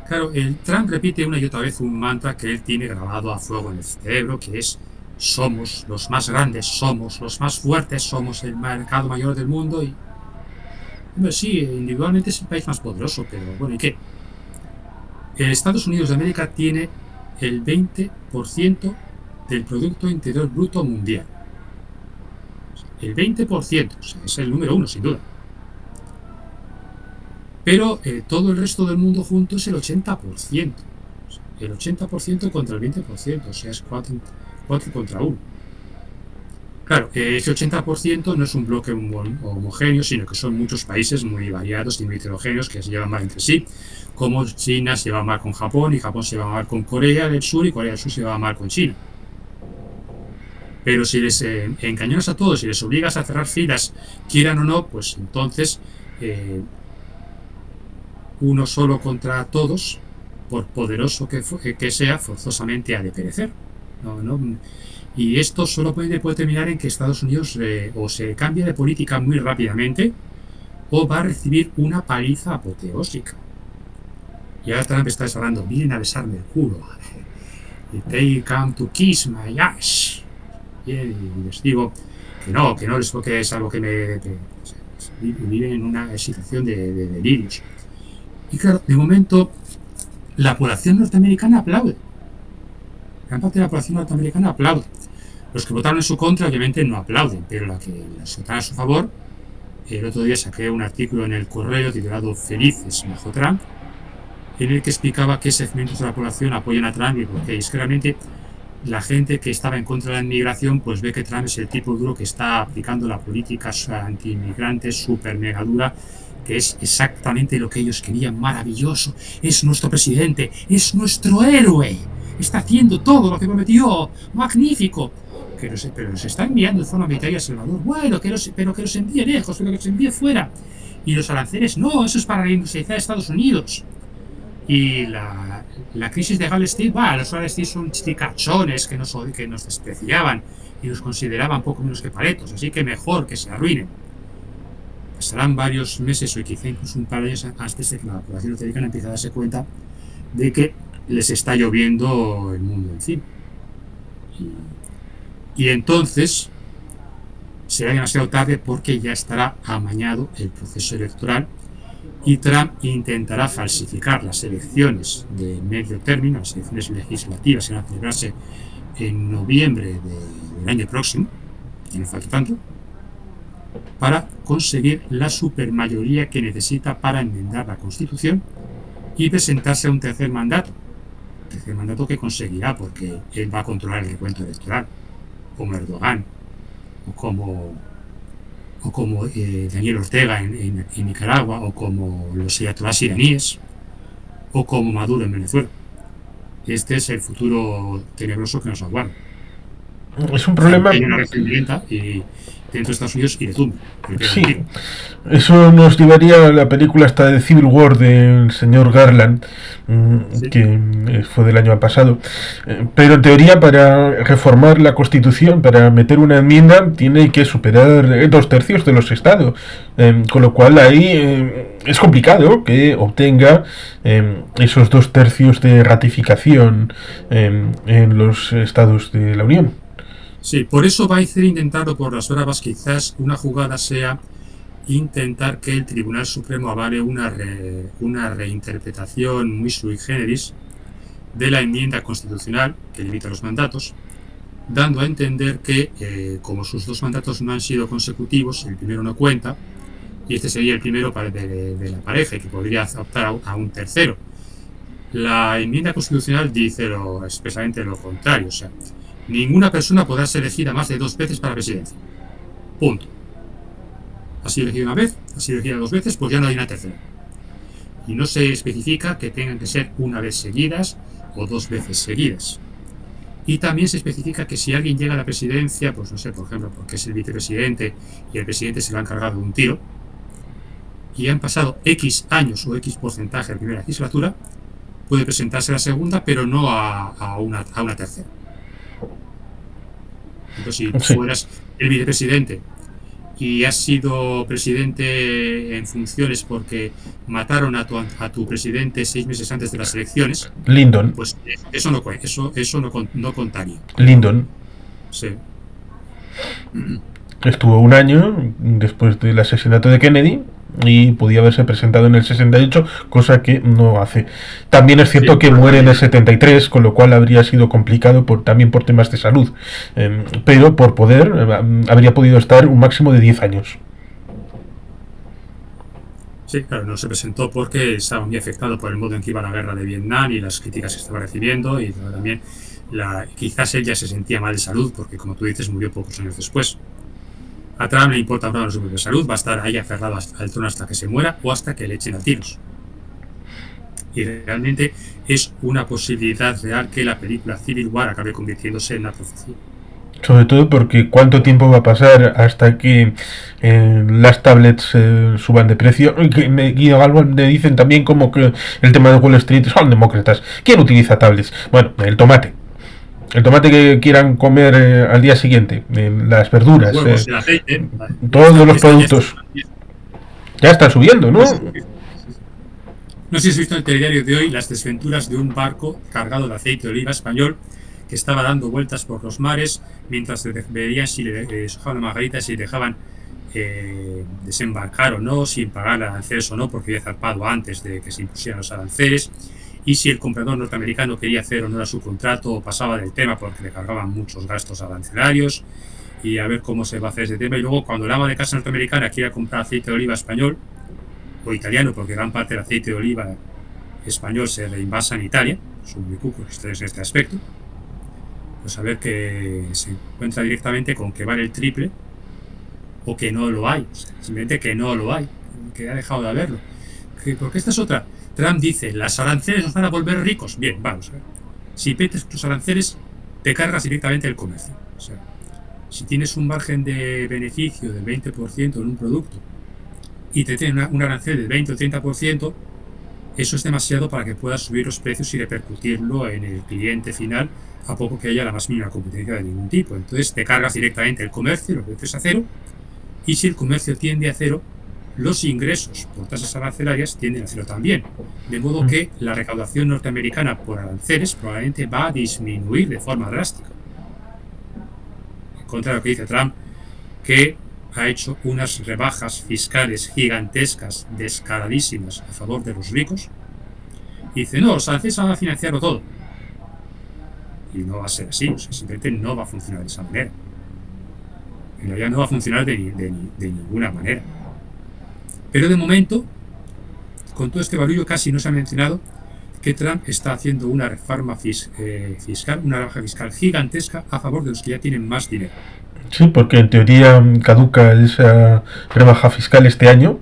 claro, el Trump repite una y otra vez un mantra que él tiene grabado a fuego en el cerebro, que es: somos los más grandes, somos los más fuertes, somos el mercado mayor del mundo. Y hombre, sí, individualmente es el país más poderoso, pero bueno, ¿y qué? Estados Unidos de América tiene el 20% del Producto Interior Bruto mundial. El 20%, o sea, es el número uno, sin duda. Pero todo el resto del mundo junto es el 80%. El 80% contra el 20%, o sea, es 4 contra 1. Claro, ese 80% no es un bloque homogéneo, sino que son muchos países muy variados y muy heterogéneos que se llevan mal entre sí, como China se lleva mal con Japón, y Japón se lleva mal con Corea del Sur, y Corea del Sur se lleva mal con China. Pero si les encañonas a todos y les obligas a cerrar filas, quieran o no, pues entonces uno solo contra todos, por poderoso que sea, forzosamente ha de perecer. Y esto solo puede terminar en que Estados Unidos o se cambie de política muy rápidamente, o va a recibir una paliza apoteósica. Y ahora Trump está hablando: vienen a besarme el culo, they come to kiss my ass. Y les digo que no les toque, es algo que viven en una situación de delirios. Y claro, de momento la población norteamericana aplaude. Gran parte de la población norteamericana aplaude. Los que votaron en su contra obviamente no aplauden, pero los que votaron a su favor, el otro día saqué un artículo en El Correo titulado "Felices bajo Trump", en el que explicaba qué segmentos de la población apoyan a Trump y por qué. Es que realmente la gente que estaba en contra de la inmigración pues ve que Trump es el tipo duro que está aplicando la política anti-inmigrante súper mega dura, que es exactamente lo que ellos querían. Maravilloso, es nuestro presidente, es nuestro héroe, está haciendo todo lo que prometió, magnífico. Pero los está enviando de forma militar a El Salvador. Bueno, pero que los envíe lejos, pero que los envíe fuera. Y los aranceles, no, eso es para reindustrializar a Estados Unidos. Y la crisis de Wall Street, los Wall Street son chicachones que nos despreciaban y nos consideraban poco menos que paletos, así que mejor que se arruinen. Pasarán varios meses o quizá incluso un par de años antes de que la población norteamericana empiece a darse cuenta de que les está lloviendo el mundo encima. Y entonces será demasiado tarde, porque ya estará amañado el proceso electoral y Trump intentará falsificar las elecciones de medio término, las elecciones legislativas que van a celebrarse en noviembre del año próximo, y no falta tanto, para conseguir la supermayoría que necesita para enmendar la Constitución y presentarse a un tercer mandato que conseguirá porque él va a controlar el recuento electoral, como Erdogan o como Daniel Ortega en Nicaragua, o como los ayatolás iraníes, o como Maduro en Venezuela. Este es el futuro tenebroso que nos aguarda. Es un problema. Hay una reacción violenta y dentro de Estados Unidos y de tumba. Sí, eso nos llevaría a la película esta de Civil War del señor Garland, Sí. que fue del año pasado. Pero en teoría, para reformar la Constitución, para meter una enmienda, tiene que superar 2/3 de los estados. Con lo cual ahí es complicado que obtenga esos 2/3 de ratificación en los estados de la Unión. Sí, por eso va a hacer intentarlo por las bravas. Quizás una jugada sea intentar que el Tribunal Supremo avale una reinterpretación muy sui generis de la enmienda constitucional que limita los mandatos, dando a entender que como sus 2 mandatos no han sido consecutivos, el primero no cuenta, y este sería el primero de la pareja, que podría optar a un tercero. La enmienda constitucional dice expresamente lo contrario, o sea, ninguna persona podrá ser elegida más de 2 veces para la presidencia. Punto. Ha sido elegida una vez, ha sido elegida 2 veces, pues ya no hay una tercera. Y no se especifica que tengan que ser una vez seguidas o 2 veces seguidas. Y también se especifica que si alguien llega a la presidencia, pues no sé, por ejemplo, porque es el vicepresidente y el presidente se lo han cargado de un tiro, y han pasado X años o X porcentaje de la primera legislatura, puede presentarse a la segunda, pero no a una tercera. Entonces, si fueras el vicepresidente y has sido presidente en funciones porque mataron a tu presidente 6 meses antes de las elecciones, Lyndon. Pues eso no contaría. Lyndon. Sí. Estuvo un año después del asesinato de Kennedy y podía haberse presentado en el 68, cosa que no hace. También es cierto que muere en el 73, con lo cual habría sido complicado también por temas de salud, pero por poder habría podido estar un máximo de 10 años. Sí, claro, no se presentó porque estaba muy afectado por el modo en que iba la guerra de Vietnam y las críticas que estaba recibiendo, y también quizás ella se sentía mal de salud porque, como tú dices, murió pocos años después. A Trump le importa hablar su propia salud, va a estar ahí aferrado al trono hasta que se muera o hasta que le echen a tiros. Y realmente es una posibilidad real que la película Civil War acabe convirtiéndose en una profecía. Sobre todo porque cuánto tiempo va a pasar hasta que las tablets suban de precio. Y algo me dicen también como que el tema de Wall Street son demócratas. ¿Quién utiliza tablets? Bueno, el tomate. El tomate que quieran comer al día siguiente, las verduras, Los huevos, el aceite, todos los productos. Ya están subiendo, ¿no? No sé si has visto en el telediario de hoy las desventuras de un barco cargado de aceite de oliva español que estaba dando vueltas por los mares mientras veían si le sojaban la margarita, si dejaban desembarcar o no, sin pagar aranceles o no, porque había zarpado antes de que se impusieran los aranceles, y si el comprador norteamericano quería hacer honor a su contrato o pasaba del tema porque le cargaban muchos gastos arancelarios, y a ver cómo se va a hacer ese tema. Y luego, cuando el ama de casa norteamericana quiera comprar aceite de oliva español o italiano, porque gran parte del aceite de oliva español se reinvasa en Italia, son muy cucos en este aspecto, pues a ver que se encuentra directamente con que vale el triple o que no lo hay, o sea, simplemente que no lo hay, que ha dejado de haberlo. Porque esta es otra. Trump dice, las aranceles nos van a volver ricos. Bien, vamos a ver. Si metes los aranceles, te cargas directamente el comercio. O sea, si tienes un margen de beneficio del 20% en un producto y te tienen un arancel del 20 o 30%, eso es demasiado para que puedas subir los precios y repercutirlo en el cliente final a poco que haya la más mínima competencia de ningún tipo. Entonces te cargas directamente el comercio, lo precios a cero, y si el comercio tiende a cero, los ingresos por tasas arancelarias tienden a cero también. De modo que la recaudación norteamericana por aranceles probablemente va a disminuir de forma drástica. En contra de lo que dice Trump, que ha hecho unas rebajas fiscales gigantescas, descaradísimas a favor de los ricos, y dice, no, los aranceles van a financiarlo todo. Y no va a ser así, o sea, simplemente no va a funcionar de esa manera. en realidad no va a funcionar de ninguna manera. Pero de momento, con todo este barullo, casi no se ha mencionado que Trump está haciendo una reforma fiscal, una rebaja fiscal gigantesca a favor de los que ya tienen más dinero. Sí, porque en teoría caduca esa rebaja fiscal este año.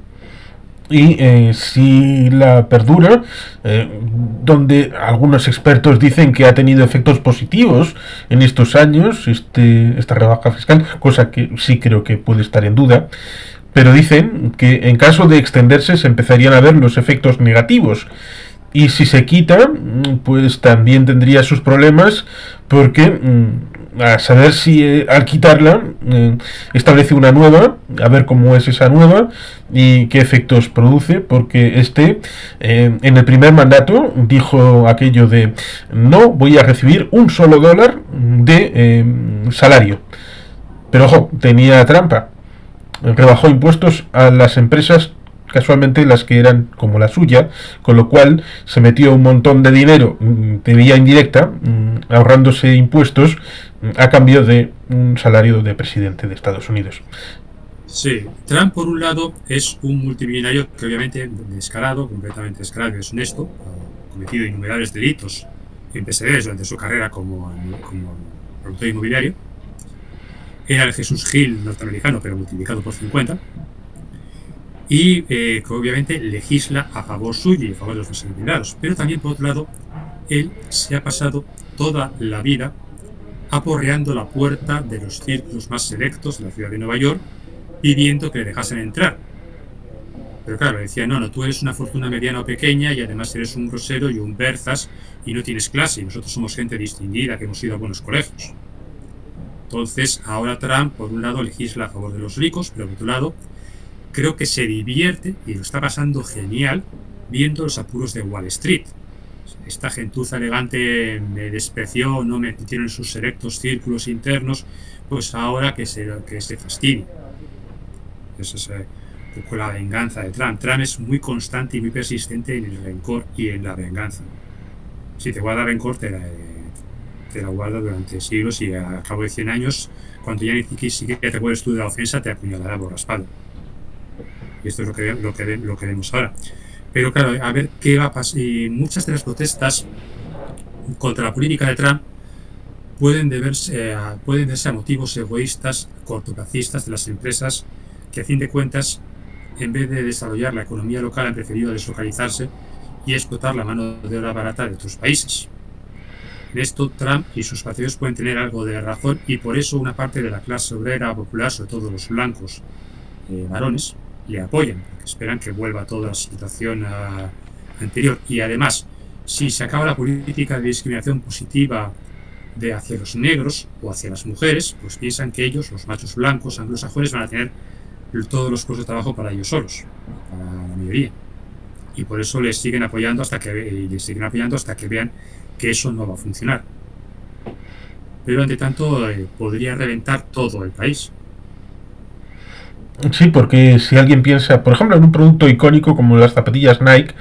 Y si la perdura, donde algunos expertos dicen que ha tenido efectos positivos en estos años esta rebaja fiscal, cosa que sí creo que puede estar en duda, pero dicen que en caso de extenderse se empezarían a ver los efectos negativos. Y si se quita, pues también tendría sus problemas, porque a saber si al quitarla establece una nueva, a ver cómo es esa nueva y qué efectos produce, porque en el primer mandato dijo aquello de no voy a recibir un solo dólar de salario. Pero ojo, tenía trampa. Rebajó impuestos a las empresas, casualmente las que eran como la suya, con lo cual se metió un montón de dinero de vía indirecta, ahorrándose impuestos a cambio de un salario de presidente de Estados Unidos. Sí, Trump por un lado es un multimillonario que obviamente descarado, completamente descarado y deshonesto, ha cometido innumerables delitos en precedentes durante su carrera como promotor inmobiliario. Era el Jesús Gil norteamericano, pero multiplicado por 50. Y que obviamente legisla a favor suyo y a favor de los más empleados. Pero también, por otro lado, él se ha pasado toda la vida aporreando la puerta de los círculos más selectos de la ciudad de Nueva York, pidiendo que le dejasen entrar. Pero claro, le decía, no, tú eres una fortuna mediana o pequeña y además eres un grosero y un berzas y no tienes clase, y nosotros somos gente distinguida que hemos ido a buenos colegios. Entonces, ahora Trump, por un lado, legisla a favor de los ricos, pero por otro lado, creo que se divierte y lo está pasando genial viendo los apuros de Wall Street. Esta gentuza elegante me despreció, no me metieron en sus selectos círculos internos, pues ahora que se fastidie. Esa es un poco la venganza de Trump. Trump es muy constante y muy persistente en el rencor y en la venganza. Si te guarda rencor, te la guarda durante siglos y al cabo de 100 años, cuando ya ni siquiera te acuerdes tú de la ofensa, te apuñalará por la espalda. Y esto es lo que vemos ahora. Pero claro, a ver qué va a pasar. Y muchas de las protestas contra la política de Trump pueden deberse a motivos egoístas, cortoplacistas de las empresas que a fin de cuentas, en vez de desarrollar la economía local, han preferido deslocalizarse y explotar la mano de obra barata de otros países. En esto Trump y sus partidarios pueden tener algo de razón y por eso una parte de la clase obrera popular, sobre todo los blancos varones, le apoyan, porque esperan que vuelva toda la situación anterior. Y además, si se acaba la política de discriminación positiva hacia los negros o hacia las mujeres, pues piensan que ellos, los machos blancos anglosajones, van a tener todos los puestos de trabajo para ellos solos, para la mayoría. Y por eso les siguen apoyando hasta que vean que eso no va a funcionar. Pero ante tanto podría reventar todo el país. Sí, porque si alguien piensa, por ejemplo, en un producto icónico como las zapatillas Nike,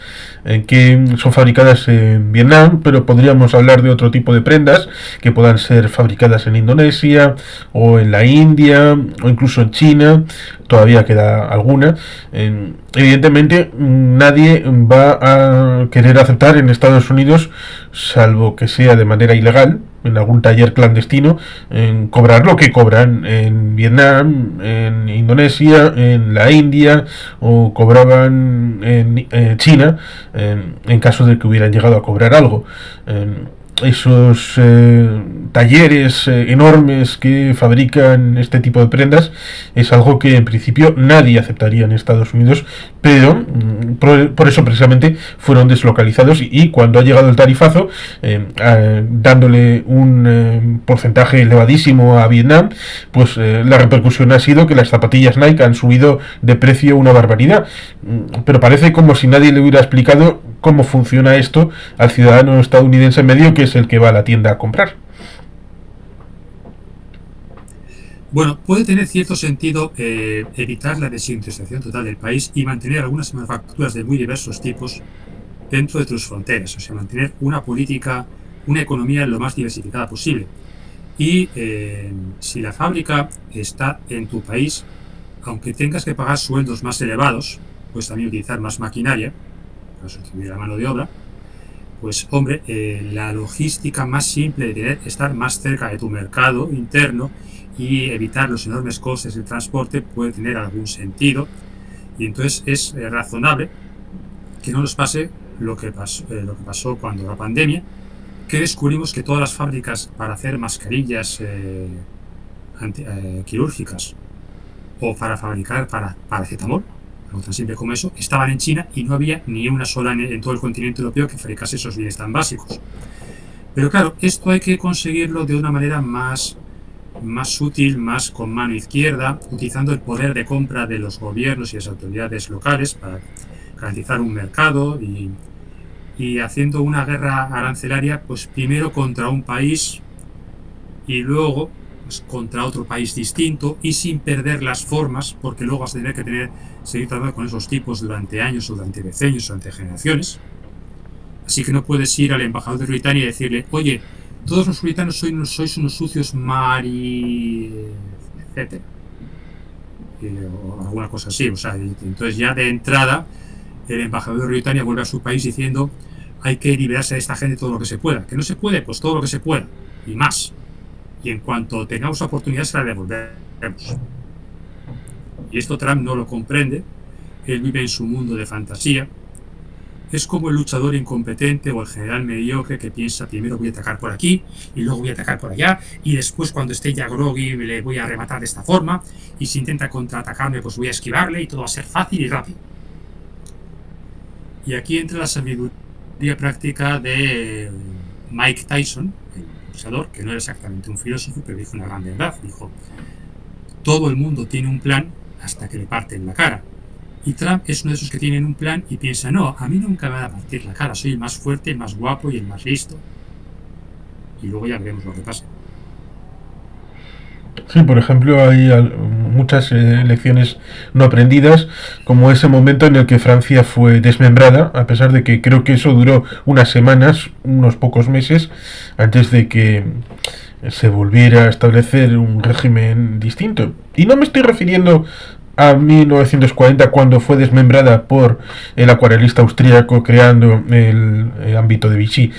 que son fabricadas en Vietnam, pero podríamos hablar de otro tipo de prendas que puedan ser fabricadas en Indonesia o en la India o incluso en China, todavía queda alguna. Evidentemente nadie va a querer aceptar en Estados Unidos, salvo que sea de manera ilegal, en algún taller clandestino, en cobrar lo que cobran en Vietnam, en Indonesia, en la India o cobraban en China, en caso de que hubieran llegado a cobrar algo. Esos talleres enormes que fabrican este tipo de prendas es algo que en principio nadie aceptaría en Estados Unidos, pero por eso precisamente fueron deslocalizados y cuando ha llegado el tarifazo, dándole un porcentaje elevadísimo a Vietnam, pues la repercusión ha sido que las zapatillas Nike han subido de precio una barbaridad, pero parece como si nadie le hubiera explicado cómo funciona esto al ciudadano estadounidense medio, que es el que va a la tienda a comprar. Bueno, puede tener cierto sentido evitar la desindustrialización total del país y mantener algunas manufacturas de muy diversos tipos dentro de tus fronteras, o sea, mantener una política, una economía lo más diversificada posible. Y si la fábrica está en tu país, aunque tengas que pagar sueldos más elevados, puedes también utilizar más maquinaria para sustituir la mano de obra, pues hombre, la logística más simple de estar más cerca de tu mercado interno y evitar los enormes costes del transporte puede tener algún sentido, y entonces es razonable que no nos pase lo que pasó cuando la pandemia, que descubrimos que todas las fábricas para hacer mascarillas quirúrgicas o para fabricar paracetamol, algo tan simple como eso, estaban en China y no había ni una sola en todo el continente europeo que fabricase esos bienes tan básicos. Pero claro, esto hay que conseguirlo de una manera más sutil, más con mano izquierda, utilizando el poder de compra de los gobiernos y las autoridades locales para garantizar un mercado y haciendo una guerra arancelaria, pues primero contra un país y luego pues contra otro país distinto y sin perder las formas, porque luego vas a tener que seguir tratando con esos tipos durante años o durante decenios o durante generaciones. Así que no puedes ir al embajador de Britania y decirle, oye, todos los britanos sois unos sucios etc. O alguna cosa así. O sea, entonces ya de entrada el embajador de Britania vuelve a su país diciendo, hay que liberarse de esta gente todo lo que se pueda. Que no se puede, pues todo lo que se pueda y más. Y en cuanto tengamos oportunidad se la devolveremos. Y esto Trump no lo comprende. Él vive en su mundo de fantasía. Es como el luchador incompetente o el general mediocre que piensa, primero voy a atacar por aquí y luego voy a atacar por allá y después cuando esté ya groggy le voy a rematar de esta forma y si intenta contraatacarme pues voy a esquivarle y todo va a ser fácil y rápido. Y aquí entra la sabiduría práctica de Mike Tyson, el boxeador, que no era exactamente un filósofo, pero dijo una gran verdad. Dijo, todo el mundo tiene un plan hasta que le parten la cara. Y Trump es uno de esos que tienen un plan y piensa, no, a mí nunca me van a partir la cara, soy el más fuerte, el más guapo y el más listo. Y luego ya veremos lo que pasa. Sí, por ejemplo, hay muchas lecciones no aprendidas, como ese momento en el que Francia fue desmembrada, a pesar de que creo que eso duró unas semanas, unos pocos meses, antes de que se volviera a establecer un régimen distinto. Y no me estoy refiriendo a 1940, cuando fue desmembrada por el acuarelista austríaco creando el ámbito de Vichy.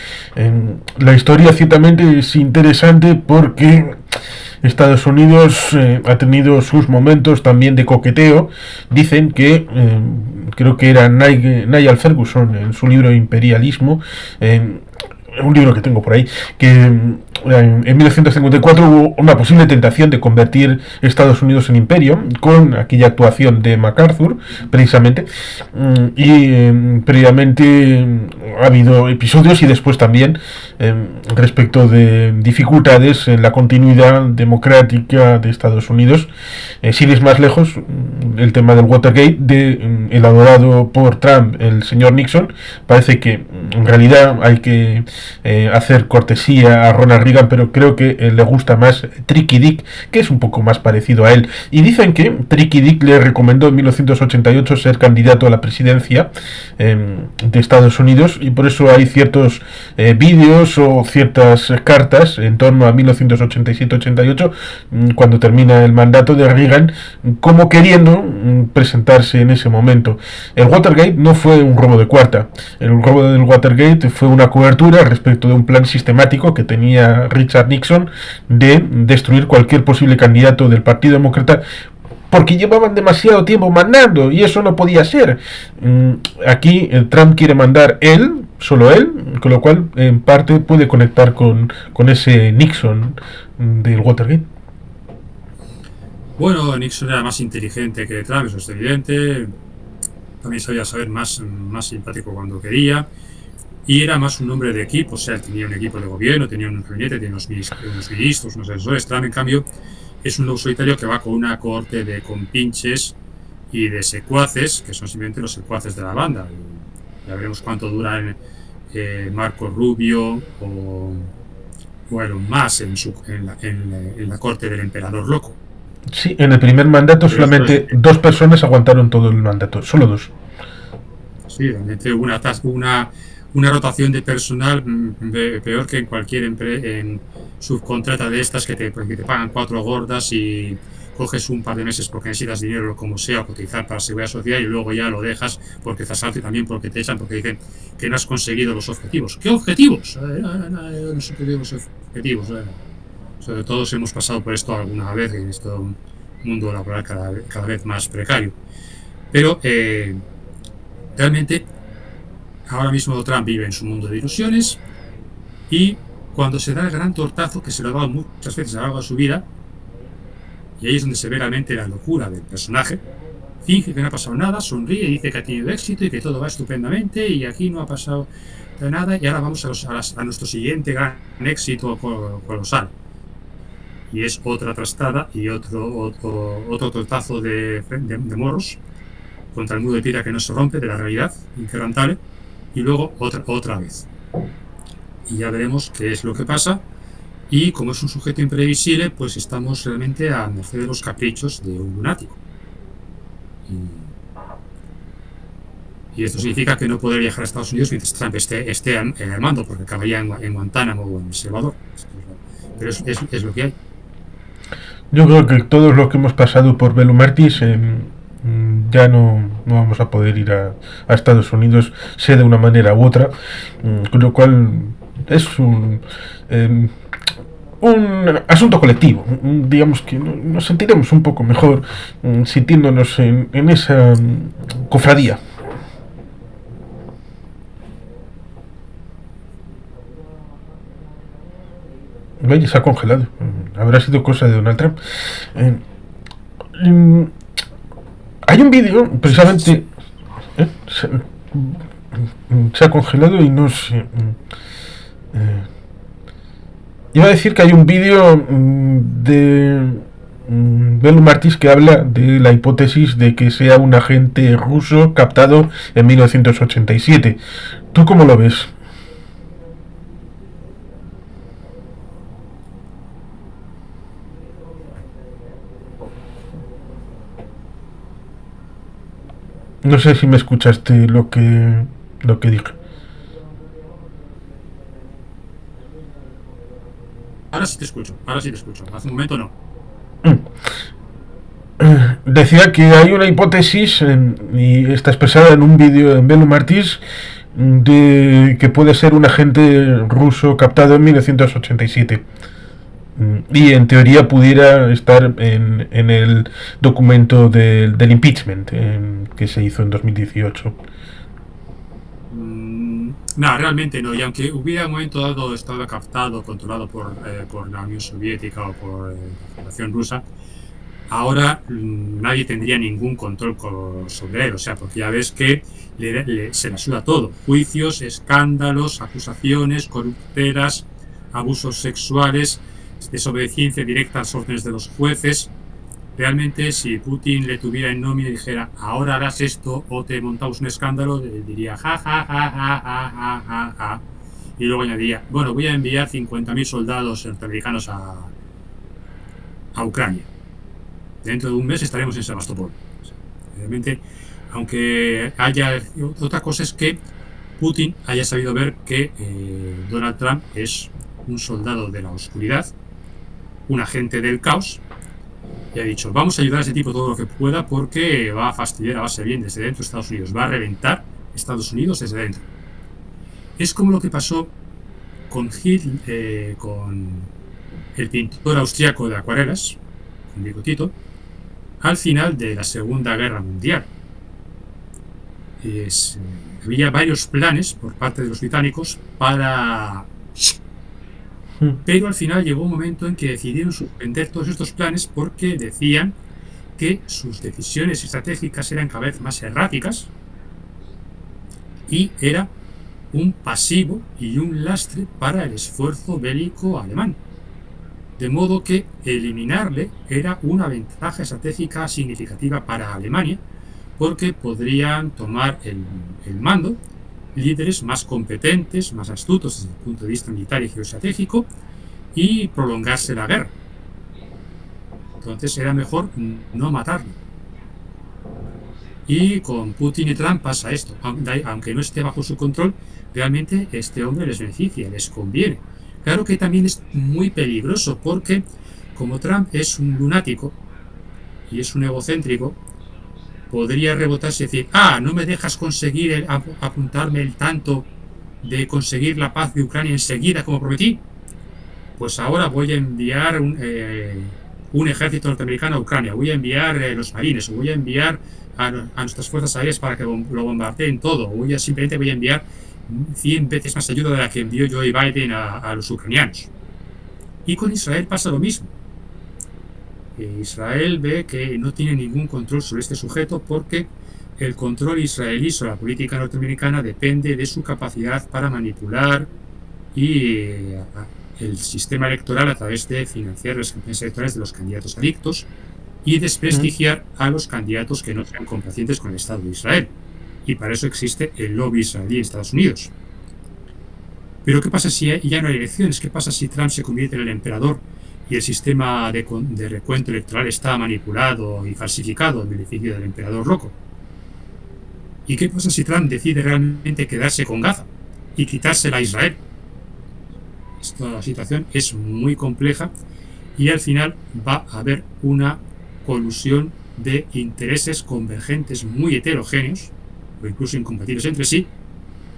La historia ciertamente es interesante porque Estados Unidos ha tenido sus momentos también de coqueteo. Dicen que, creo que era Niall Ferguson en su libro Imperialismo, un libro que tengo por ahí, que en 1954 hubo una posible tentación de convertir Estados Unidos en imperio con aquella actuación de MacArthur, precisamente, y previamente ha habido episodios y después también respecto de dificultades en la continuidad democrática de Estados Unidos. Sin ir más lejos, el tema del Watergate, elaborado por Trump, el señor Nixon, parece que en realidad hay que hacer cortesía a Ronald Reagan, pero creo que le gusta más Tricky Dick, que es un poco más parecido a él. Y dicen que Tricky Dick le recomendó en 1988 ser candidato a la presidencia de Estados Unidos, y por eso hay ciertos vídeos o ciertas cartas en torno a 1987-88, cuando termina el mandato de Reagan, como queriendo presentarse en ese momento. El Watergate no fue un robo de cuarta. El robo del Watergate fue una cobertura respecto de un plan sistemático que tenía Richard Nixon de destruir cualquier posible candidato del Partido Demócrata, porque llevaban demasiado tiempo mandando y eso no podía ser. Aquí Trump quiere mandar él, solo él, con lo cual en parte puede conectar con ese Nixon del Watergate. Bueno, Nixon era más inteligente que Trump, eso es evidente. También sabía saber más simpático cuando quería. Y era más un hombre de equipo, o sea, tenía un equipo de gobierno, tenía un gabinete, tenía unos ministros, unos asesores. Trump, en cambio, es un lobo solitario que va con una cohorte de compinches y de secuaces, que son simplemente los secuaces de la banda. Ya veremos cuánto duran Marco Rubio o Elon Musk en la corte del emperador loco. Sí, en el primer mandato solamente 2 personas aguantaron todo el mandato, solo 2. sí, realmente hubo una rotación de personal peor que en cualquier en subcontrata de estas que te pagan cuatro gordas y coges un par de meses porque necesitas dinero o como sea, cotizar para la seguridad social y luego ya lo dejas porque estás alto y también porque te echan porque dicen que no has conseguido los objetivos. ¿Qué objetivos? No sé qué los objetivos. Sobre todo si hemos pasado por esto alguna vez en este mundo laboral cada vez más precario. Pero realmente ahora mismo Trump vive en su mundo de ilusiones y cuando se da el gran tortazo que se lo ha dado muchas veces a lo largo de su vida, y ahí es donde se ve realmente la locura del personaje, finge que no ha pasado nada, sonríe y dice que ha tenido éxito y que todo va estupendamente y aquí no ha pasado nada y ahora vamos a nuestro siguiente gran éxito colosal. Y es otra trastada y otro tortazo de morros contra el muro de piedra que no se rompe de la realidad inquebrantable y luego otra vez. Y ya veremos qué es lo que pasa y como es un sujeto imprevisible, pues estamos realmente a merced de los caprichos de un lunático. Y esto significa que no podrá viajar a Estados Unidos mientras Trump esté al mando, porque acabaría en Guantánamo o en El Salvador. Pero es lo que hay. Yo creo que todos los que hemos pasado por Belo Martis ya no vamos a poder ir a Estados Unidos, sea de una manera u otra, con lo cual es un asunto colectivo. Digamos que nos sentiremos un poco mejor sintiéndonos en esa cofradía. Vaya, se ha congelado. Habrá sido cosa de Donald Trump. Hay un vídeo, precisamente. Se ha congelado y no sé. Iba a decir que hay un vídeo de Belo Martis que habla de la hipótesis de que sea un agente ruso captado en 1987. ¿Tú cómo lo ves? No sé si me escuchaste lo que dije. Ahora sí te escucho. Hace un momento no. Decía que hay una hipótesis, y está expresada en un vídeo en Belo Martis, de que puede ser un agente ruso captado en 1987. Y en teoría pudiera estar en el documento del impeachment que se hizo en 2018. No, realmente no. Y aunque hubiera un momento dado estado captado, controlado por la Unión Soviética o por la Federación Rusa, ahora nadie tendría ningún control sobre él. O sea, porque ya ves que se le suda todo. Juicios, escándalos, acusaciones, corruptelas, abusos sexuales, desobediencia directa a las órdenes de los jueces. Realmente, si Putin le tuviera en nómina y dijera, ahora harás esto o te montamos un escándalo, diría, ja, ja, ja, ja, ja, ja, ja, ja. Y luego añadiría, bueno, voy a enviar 50.000 soldados norteamericanos a Ucrania. Dentro de un mes estaremos en Sebastopol. O sea, realmente, aunque haya... Otra cosa es que Putin haya sabido ver que Donald Trump es un soldado de la oscuridad, un agente del caos, y ha dicho, vamos a ayudar a ese tipo todo lo que pueda porque va a fastidiar a base bien desde dentro de Estados Unidos, va a reventar Estados Unidos desde dentro. Es como lo que pasó con con el pintor austriaco de acuarelas, con Bigotito, al final de la Segunda Guerra Mundial. Había varios planes por parte de los británicos para... Pero al final llegó un momento en que decidieron suspender todos estos planes porque decían que sus decisiones estratégicas eran cada vez más erráticas y era un pasivo y un lastre para el esfuerzo bélico alemán. De modo que eliminarle era una ventaja estratégica significativa para Alemania porque podrían tomar el mando líderes más competentes, más astutos desde el punto de vista militar y geoestratégico y prolongarse la guerra. Entonces era mejor no matarlo. Y con Putin y Trump pasa esto. Aunque no esté bajo su control, realmente este hombre les beneficia, les conviene. Claro que también es muy peligroso porque como Trump es un lunático y es un egocéntrico, podría rebotarse y decir, no me dejas conseguir apuntarme el tanto de conseguir la paz de Ucrania enseguida como prometí, pues ahora voy a enviar un ejército norteamericano a Ucrania, voy a enviar los marines, o voy a enviar a nuestras fuerzas aéreas para que lo bombardeen todo, o simplemente voy a enviar 100 veces más ayuda de la que envió Joe Biden a los ucranianos. Y con Israel pasa lo mismo. Israel ve que no tiene ningún control sobre este sujeto porque el control israelí sobre la política norteamericana depende de su capacidad para manipular el sistema electoral a través de financiar las campañas electorales de los candidatos adictos y desprestigiar a los candidatos que no sean complacientes con el Estado de Israel. Y para eso existe el lobby israelí en Estados Unidos. Pero ¿qué pasa si ya no hay elecciones? ¿Qué pasa si Trump se convierte en el emperador y el sistema de recuento electoral está manipulado y falsificado en beneficio del emperador loco? ¿Y qué pasa si Trump decide realmente quedarse con Gaza y quitársela a Israel? Esta situación es muy compleja y al final va a haber una colusión de intereses convergentes muy heterogéneos o incluso incompatibles entre sí,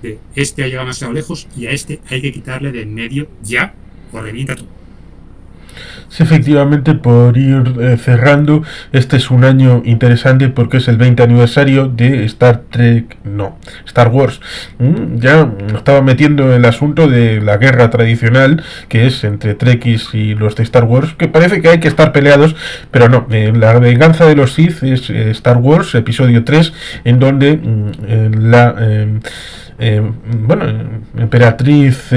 de este ha llegado demasiado lejos y a este hay que quitarle de en medio ya o revienta todo. Sí, efectivamente, por ir cerrando, este es un año interesante porque es el 20 aniversario de Star Wars. Ya estaba metiendo en el asunto de la guerra tradicional que es entre Trekkies y los de Star Wars, que parece que hay que estar peleados, pero no. La venganza de los Sith es Star Wars, episodio 3, en donde emperatriz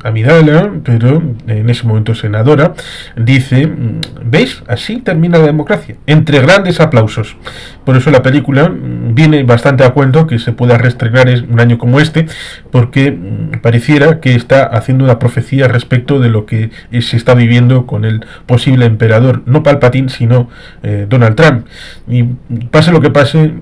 Amidala, pero en ese momento senadora, dice, ¿veis? Así termina la democracia, entre grandes aplausos. Por eso la película viene bastante a cuento que se pueda reestrenar un año como este, porque pareciera que está haciendo una profecía respecto de lo que se está viviendo con el posible emperador, no Palpatine, sino Donald Trump. Y pase lo que pase,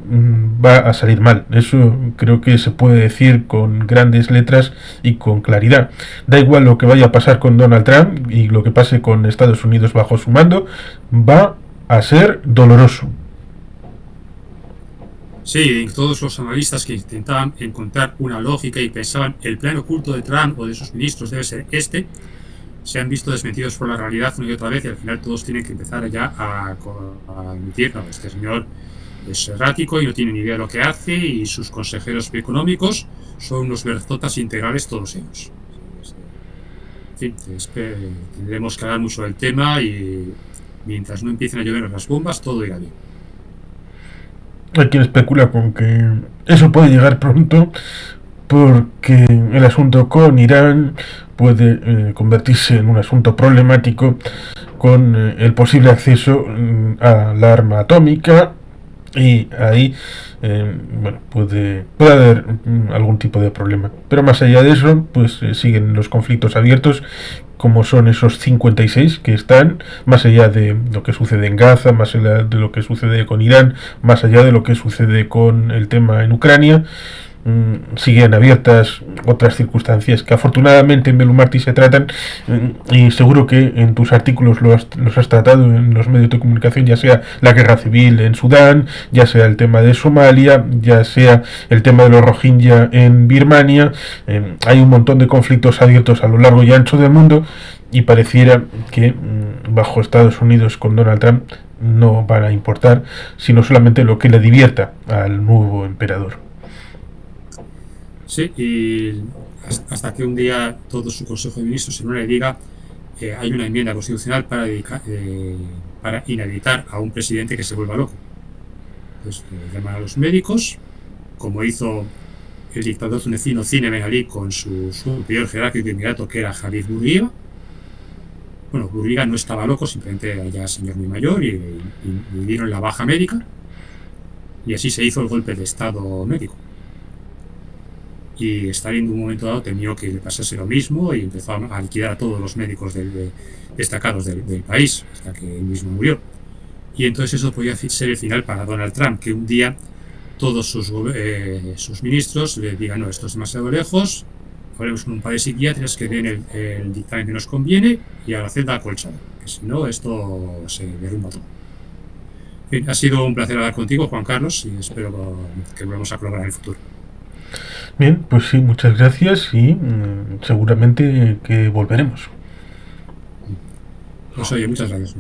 va a salir mal. Eso creo que se puede decir con grandes letras y con claridad. Da igual lo que vaya a pasar con Donald Trump y lo que pase con Estados Unidos bajo su mando, va a ser doloroso. Sí, todos los analistas que intentaban encontrar una lógica y pensaban el plan oculto de Trump o de sus ministros debe ser este, se han visto desmentidos por la realidad una y otra vez y al final todos tienen que empezar ya a admitir, no, este señor es errático y no tiene ni idea de lo que hace y sus consejeros económicos son unos berzotas integrales todos ellos. En fin, tendremos que hablar mucho del tema y mientras no empiecen a llover las bombas todo irá bien. Hay quien especula con que eso puede llegar pronto porque el asunto con Irán puede convertirse en un asunto problemático con el posible acceso a la arma atómica y ahí puede haber algún tipo de problema. Pero más allá de eso, pues siguen los conflictos abiertos, como son esos 56 que están, más allá de lo que sucede en Gaza, más allá de lo que sucede con Irán, más allá de lo que sucede con el tema en Ucrania. Siguen abiertas otras circunstancias que afortunadamente en Melumarty se tratan, y seguro que en tus artículos los has tratado en los medios de comunicación, ya sea la guerra civil en Sudán, ya sea el tema de Somalia, ya sea el tema de los Rohingya en Birmania. Hay un montón de conflictos abiertos a lo largo y ancho del mundo y pareciera que bajo Estados Unidos con Donald Trump no van a importar sino solamente lo que le divierta al nuevo emperador. Sí, y hasta que un día todo su Consejo de Ministros en una diga hay una enmienda constitucional para inhabilitar a un presidente que se vuelva loco. Entonces llaman a los médicos, como hizo el dictador tunecino Zine Ben Ali con su superior jerárquico inmediato, que era Habib Bourguiba. Bueno, Bourguiba no estaba loco, simplemente era ya señor muy mayor y dieron la baja médica y así se hizo el golpe de estado médico. Y Stalin en un momento dado temió que le pasase lo mismo y empezó a liquidar a todos los médicos destacados del país hasta que él mismo murió. Y entonces eso podía ser el final para Donald Trump, que un día todos sus ministros le digan, no, esto es demasiado lejos, hablemos con un par de psiquiatras que den el dictamen que nos conviene y a la celda acolchada, que si no, esto se derrumba todo. En fin, ha sido un placer hablar contigo, Juan Carlos, y espero que volvamos a colaborar en el futuro. Bien, pues sí, muchas gracias y seguramente que volveremos. Pues oye, muchas gracias.